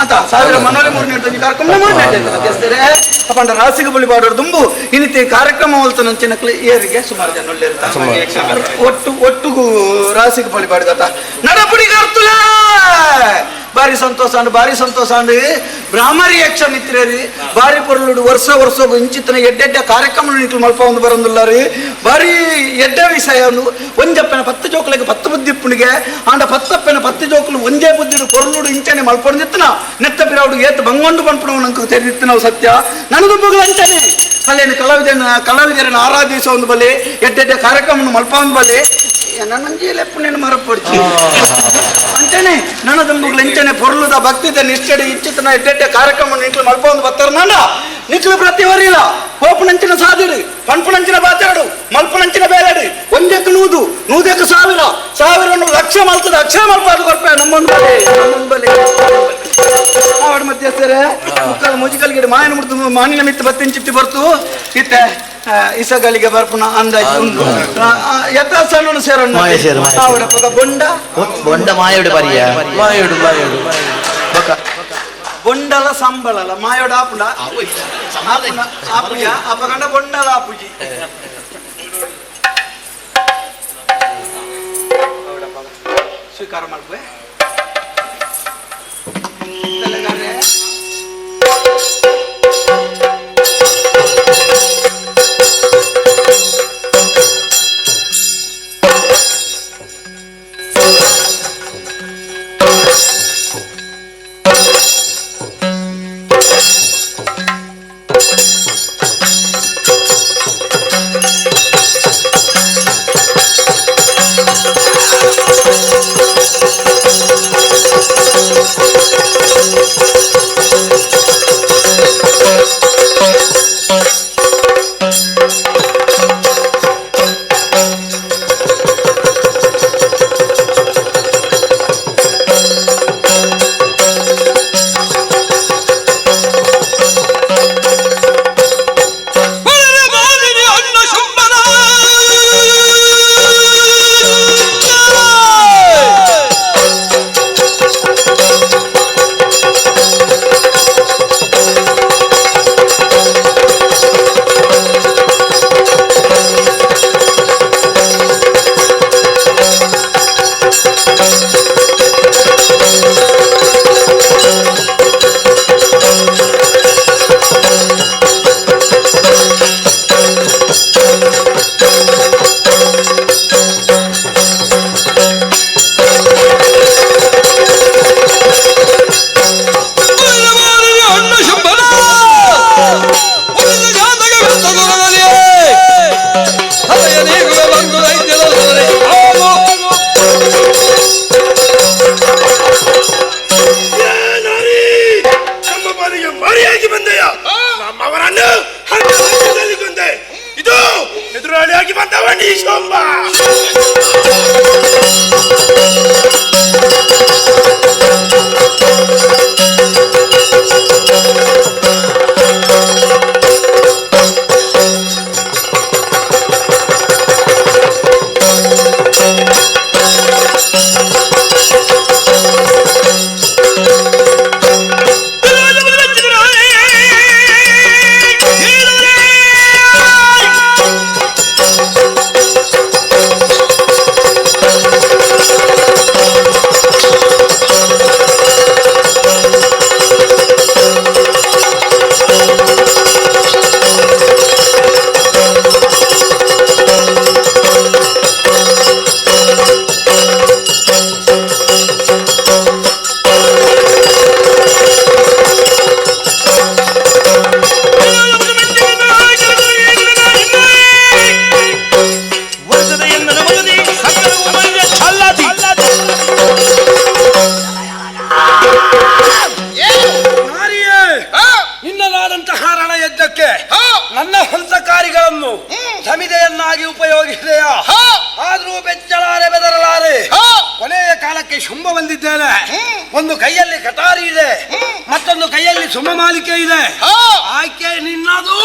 ಅಂತ 1000 ಮನೋರೆ 3 ಕಾರ್ಯಕ್ರಮ ಮಾಡ್ತಾರೆ ಅಪ್ಪಂಡ ರಾಸಿಗೆ ಬಲಿಪಾಡು ದುಂಬು ಇನ್ನಿತ್ತೆ ಕಾರ್ಯಕ್ರಮ ಹೊಲ್ತು ನಂಚಿನ ಏರಿಗೆ ಸುಮಾರು ಜನ ಒಳ್ಳೆ ಇರ್ತಾರೆ ಒಟ್ಟುಗೂ ರಾಸಿಗೆ ಬಲಿಪಾಡು ಗತ ನಡಪುಡಿ ಕರ್ತುಲ ಬಾರಿ ಸಂತೋಷ ಅಂಡ್ ಬ್ರಾಹ್ಮರಿ ಯಕ್ಷನ್ ಇತ್ತಿರೇರಿ ಬಾರಿ ಪೊರ್ಲುಡು ವರ್ಷ ಇಂಚಿತನ ಎಡ್ಡೆಡ್ಡ ಕಾರ್ಯಕ್ರಮ ನಿಕ್ಲು ಮಲ್ಪ ಒಂದು ಬರೋದಿಲ್ಲ ರೀ ಬಾರಿ ಎಡ್ಡ ವಿಷಯ ಒಂಜಪ್ಪನ 10 ಜೋಕ್ಲಿಗೆ 10 ಬುದ್ಧಿ ಪುಣಿಗೆ ಆಂಡ 10 ಜೋಕ್ಲು ಒಂದೇ ಬುದ್ಧಿ ಪೊರ್ಲುಡು ಇಂಚನೆ ಮಲ್ಪೊಂದಿತ್ತನ ನೆತ್ತ ಬಿರಾಡು ಏತ್ ಬಂಗೊಂಡು ಬಂದ್ಪುಣ ನಂಗೆ ತೆರೆದಿತ್ತು ನಾವು ಸತ್ಯ ನನಗೂ ಮಗಳು ಅಂತಾನೆ ಅಲ್ಲೇನು ಕಲಾವಿದರನ್ನು ಆರಾಧಿಸೋ ಒಂದು ಬಲೆ ಎಡ್ಡೆಡ್ಡ ಕಾರ್ಯಕ್ರಮ ಮಲ್ಪ ಒಂದು ಬಲೆ ನನ್ನಂಜೀಲೆಪ್ಪನೇನು ಮರಪಡ್ಚಿ ಅಂಚನೆ ನನ್ನ ದುಂಬುಗಳು ಇಂಚನೆ ಪೊರ್ಲುದ ಭಕ್ತಿದ ನಿಷ್ಠೆ ಇಚ್ಚಿತನ ಎಡ್ಡೆಡ್ಡ ಕಾರ್ಯಕ್ರಮ ನಿಕ್ಲು ಮಲ್ಪ ಒಂದು ಬತ್ತಾರ ನಾನ ನಿಕ್ಲು ಪ್ರತಿವರಿಲ್ಲ ಹೋಪುನಂಚಿನ ಸಾದಿಡು ಪಂಪುನಂಚಿನ ಬಾತಾಡು ಮಲ್ಪುನಂಚಿನ ಬೇಲಾಡು ಒಂದಕ್ಕೆ ನೂದಕ್ಕೆ ಸಾವಿರ ಲಕ್ಷ ಮಲ್ತದ ಅಕ್ಷರ ಮಲ್ಪಾದು ಕೊಡ್ಪೆ ನಮ್ಮೊಂದು ಬಲೆ ಆವಡ ಮಧ್ಯಸ್ಥರ ಮುಕ್ಕಲ್ ಮುಜಿಕಲ್ ಗಿಡ ಮಾಯನ ಮುಡ್ದು ಮಾನಿನ ಮಿತ್ತ ಬತ್ತಿಂಚಿತ್ತಿ ಬರ್ತು ಇತ್ತೆ ಇಸಗಳಿಗೆ ಬರ್ಪುನ ಅಂದಾಜು ಉಂಟು ಎತ್ತ ಸಣ್ಣ ಸೇರೋಣ ಆವಡ ಪದ ಬೊಂಡ ಮಾಯೋಡು ಬರಿಯ ಮಾಯೋಡು ಬೊಂಡಲ ಸಂಬಳಲ ಮಾಯೋಡ ಆಪುಂಡ ಆಪುಜ ಅಪಗಂಡ ಬೊಂಡಲ ಆಪುಜಿ ಸ್ವೀಕಾರ ಮಾಡ್ಬೇ ನನ್ನ ಹಂಸಕಾರಿಗಳನ್ನು ಸಮಿದೆಯನ್ನಾಗಿ ಉಪಯೋಗಿಸಿದೆಯ ಆದ್ರೂ ಬೆಚ್ಚಲಾರೆ ಬೆದರಲಾರೆ ಕೊನೆಯ ಕಾಲಕ್ಕೆ ಶುಂಭ ಬಂದಿದ್ದೇನೆ. ಒಂದು ಕೈಯಲ್ಲಿ ಕಟಾರಿ ಇದೆ, ಮತ್ತೊಂದು ಕೈಯಲ್ಲಿ ಸುಮಮಾಲಿಕೆ ಇದೆ. ಆಯ್ಕೆ ನಿನ್ನದು.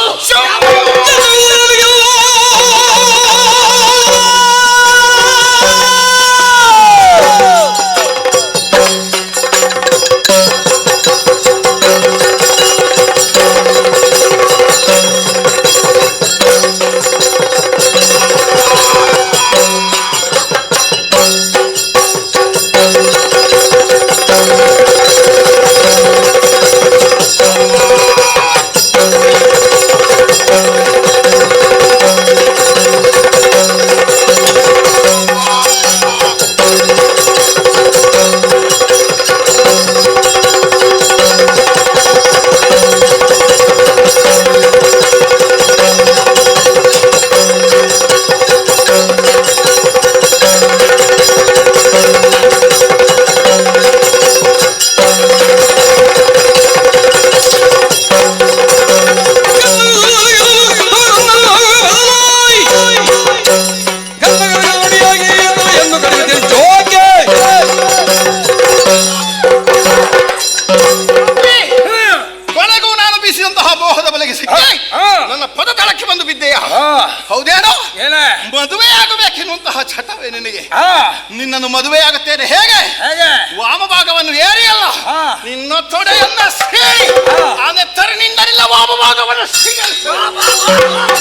ಎನ್ನುವಂತಹ ಚಟವೇ ನಿನಗೆ? ಹಾ ನಿನ್ನನ್ನು ಮದುವೆ ಆಗುತ್ತೇನೆ ಹೇಗೆ? ಹೇಗೆ? ವಾಮಭಾಗವನ್ನು ಏರಿಯಲ್ಲ, ಹಾ. ನಿನ್ನ ತೊಡೆಯನ್ನ ಸೇರಿ ಆ ನೆತ್ತರಿನಿಂದಲಿಲ್ಲ ವಾಮಭಾಗವನ್ನು ಸಿಗಲಿಲ್ಲ.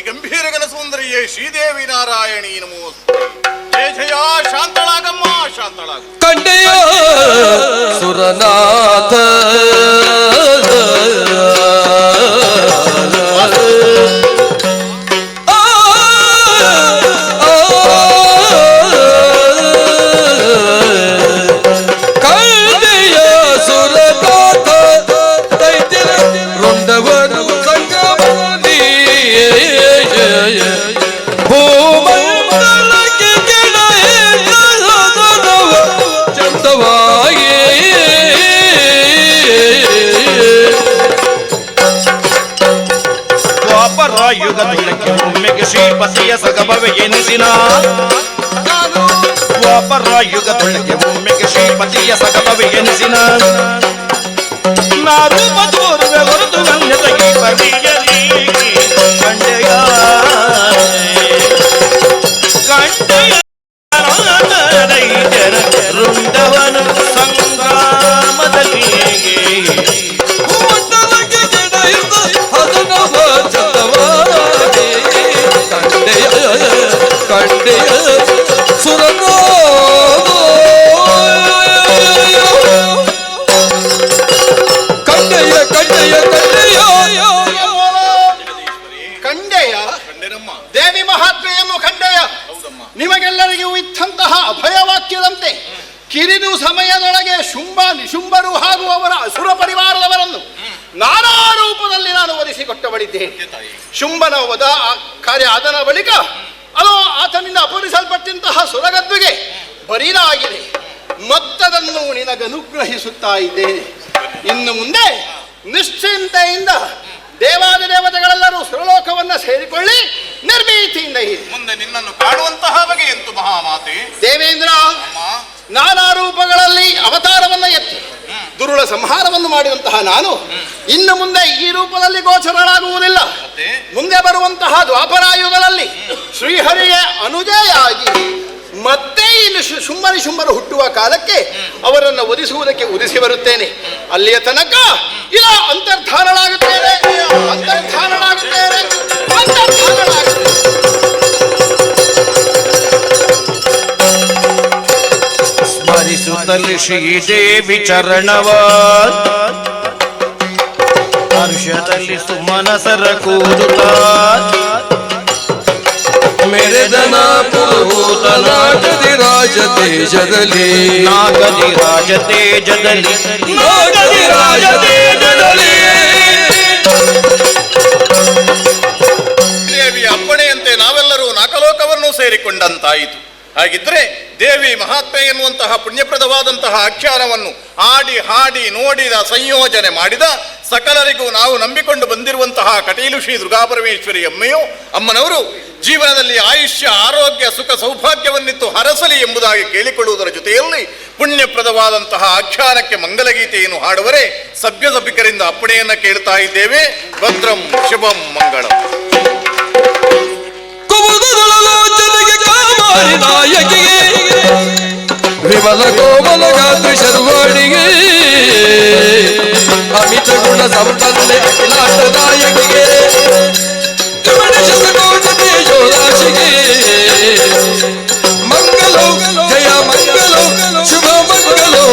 ಗಂಭೀರ ಗಣ ಸುಂದರಿಯೇ ಶ್ರೀದೇವಿ ನಾರಾಯಣಿ ನಮೋ. ಜಯ ಜಯ. ಶಾಂತಳಾಗಮ್ಮ, ಶಾಂತಳಾಗ. ಕಂಡೆಯ ಸುರನಾಥ ಯುಗದೊಳಕ್ಕೆ ಒಮ್ಮೆಗೆ ಶ್ರೀಪತಿಯ ಸಗಭವೆ ಎನಿಸಿನ ದ್ವಾಪರ ಯುಗದೊಳಗೆ ಒಮ್ಮೆಗೆ ಶ್ರೀಪತಿಯ ಸಗಭವೆ ಎನಿಸಿನ ನಾರು ಮಧುರುವೆ ಹೊರತು ಗಣ್ಯತೆಗೆ ಬರಿಯಲಿ ಕಂಡೆಯ ದೈತ್ಯರ ವೃಂದವನು ಸಂಗ್ರಾಮದಲ್ಲಿ ಕಂಡೆಯ ಸುರನೋ ಕಂಡೆಯ ಕಂಡೆಯ ಕಂಡೆಯ ಕಂಡೆಯ ದೇವಿ ಮಹಾತ್ಮೆಯನ್ನು ಕಂಡೆಯ. ನಿಮಗೆಲ್ಲರಿಗೂ ಇತ್ತಂತಹ ಅಭಯವಾಕ್ಯದಂತೆ ಕಿರಿದು ಸಮಯದೊಳಗೆ ಶುಂಭ ನಿಶುಂಭರು ಹಾಗೂ ಅವರ ಅಸುರ ಪರಿವಾರದವರನ್ನು ನಾನಾ ರೂಪದಲ್ಲಿ ನಾನು ಒಲಿಸಿಕೊಟ್ಟಬಳಿದ್ದೆ. ಶುಂಭನ ವಧ ಕಾರ್ಯ ಆದನ ಬಳಿಕ ಅದು ಆತನಿಂದ ಅಪಹರಿಸಲ್ಪಟ್ಟಂತಹ ಸುರಗದ್ದುಗೆ ಬರೀದಾಗಿದೆ. ಮತ್ತದನ್ನು ನಿನಗನುಗ್ರಹಿಸುತ್ತಾ ಇದ್ದೇನೆ. ಇನ್ನು ಮುಂದೆ ನಿಶ್ಚಿಂತೆಯಿಂದ ದೇವಾದಿ ದೇವತೆಗಳೆಲ್ಲರೂ ಸುರಲೋಕವನ್ನ ಸೇರಿಕೊಳ್ಳಿ, ನಿರ್ಭೀತಿಯಿಂದ ಇರಿ. ಮುಂದೆ ನಿನ್ನನ್ನು ಕಾಡುವಂತಹ ಬಗೆ ಎಂತು ಮಹಾಮಾತೆ? ದೇವೇಂದ್ರ ನಾನಾ ರೂಪಗಳಲ್ಲಿ ಅವತಾರವನ್ನ ಎತ್ತಿ ದುರುಳ ಸಂಹಾರವನ್ನು ಮಾಡಿದಂತಹ ನಾನು ಇನ್ನು ಮುಂದೆ ಈ ರೂಪದಲ್ಲಿ ಗೋಚರನಾಗುವುದಿಲ್ಲ. ಮುಂದೆ ಬರುವಂತಹ ದ್ವಾಪರಾಯುಗದಲ್ಲಿ ಶ್ರೀಹರಿಗೆ ಅನುಜಯಾಗಿ ಮತ್ತೆ ಇಲ್ಲಿ ಶುಂಭರು ಹುಟ್ಟುವ ಕಾಲಕ್ಕೆ ಅವರನ್ನು ಒದಿಸುವುದಕ್ಕೆ ಉದಿಸಿ ಬರುತ್ತೇನೆ. ಅಲ್ಲಿಯ ತನಕ ಇಲ್ಲ ಅಂತರ್ಧಾನಳಾಗುತ್ತೇನೆ, ಅಂತರ್ಧಾನಳಾಗುತ್ತೇನೆ, ಅಂತರ್ಧಾನಳಾಗುತ್ತೇನೆ. ಸ್ಮರಿಸುತ್ತಲಿ ಶ್ರೀದೇವಿ ಚರಣವ ಹರ್ಷದಲ್ಲಿ ಸುಮನಸರ ಕೂರುತ್ತ ಮೆರೆದನ ಪುರಭೂತ ನಾಗದಿ ರಾಜ ತೇಜದಲ್ಲಿ ನಾಗದಿ ರಾಜ ತೇಜದಲ್ಲಿ ನಾಗದಿ ರಾಜ ತೇಜದಲ್ಲಿ ದೇವಿಯ ಅಪ್ಪಣೆಯಂತೆ ನಾವೆಲ್ಲರೂ ನಾಕಲೋಕವನ್ನು ಸೇರಿಕೊಂಡಂತಾಯಿತು. ಹಾಗಿದ್ರೆ ದೇವಿ ಮಹಾತ್ಮೆ ಎನ್ನುವಂತಹ ಪುಣ್ಯಪ್ರದವಾದಂತಹ ಆಖ್ಯಾನವನ್ನು ಆಡಿ ಹಾಡಿ ನೋಡಿದ ಸಂಯೋಜನೆ ಮಾಡಿದ ಸಕಲರಿಗೂ ನಾವು ನಂಬಿಕೊಂಡು ಬಂದಿರುವಂತಹ ಕಟೀಲು ಶ್ರೀ ದುರ್ಗಾಪರಮೇಶ್ವರಿ ಅಮ್ಮನವರು ಜೀವನದಲ್ಲಿ ಆಯುಷ್ಯ, ಆರೋಗ್ಯ, ಸುಖ, ಸೌಭಾಗ್ಯವನ್ನಿತ್ತು ಹರಸಲಿ ಎಂಬುದಾಗಿ ಕೇಳಿಕೊಳ್ಳುವುದರ ಜೊತೆಯಲ್ಲಿ ಪುಣ್ಯಪ್ರದವಾದಂತಹ ಆಖ್ಯಾನಕ್ಕೆ ಮಂಗಲಗೀತೆಯನ್ನು ಹಾಡುವರೆ ಸಭ್ಯ ಸಭಿಕರಿಂದ ಅಪ್ಪಣೆಯನ್ನ ಕೇಳ್ತಾ ಇದ್ದೇವೆ. ಭದ್ರಂ ಶುಭಂ ಮಂಗಳಂ. ವಿಮಲ ಕೋಮಲ ಗಾತ್ರಿ ಶರ್ವಾಣಿಗೆ ಅಮಿತ ಗುಣ ಸಂಪನ್ನೆ ಅಖಿಲಾಟ ನಾಯಕಿಗೆ ಶತಕೋಟ ತೇಜೋರಾಶಿಗೆ ಮಂಗಲೋ ಜಯ ಮಂಗಲೋ ಶುಭ ಮಂಗಲೋ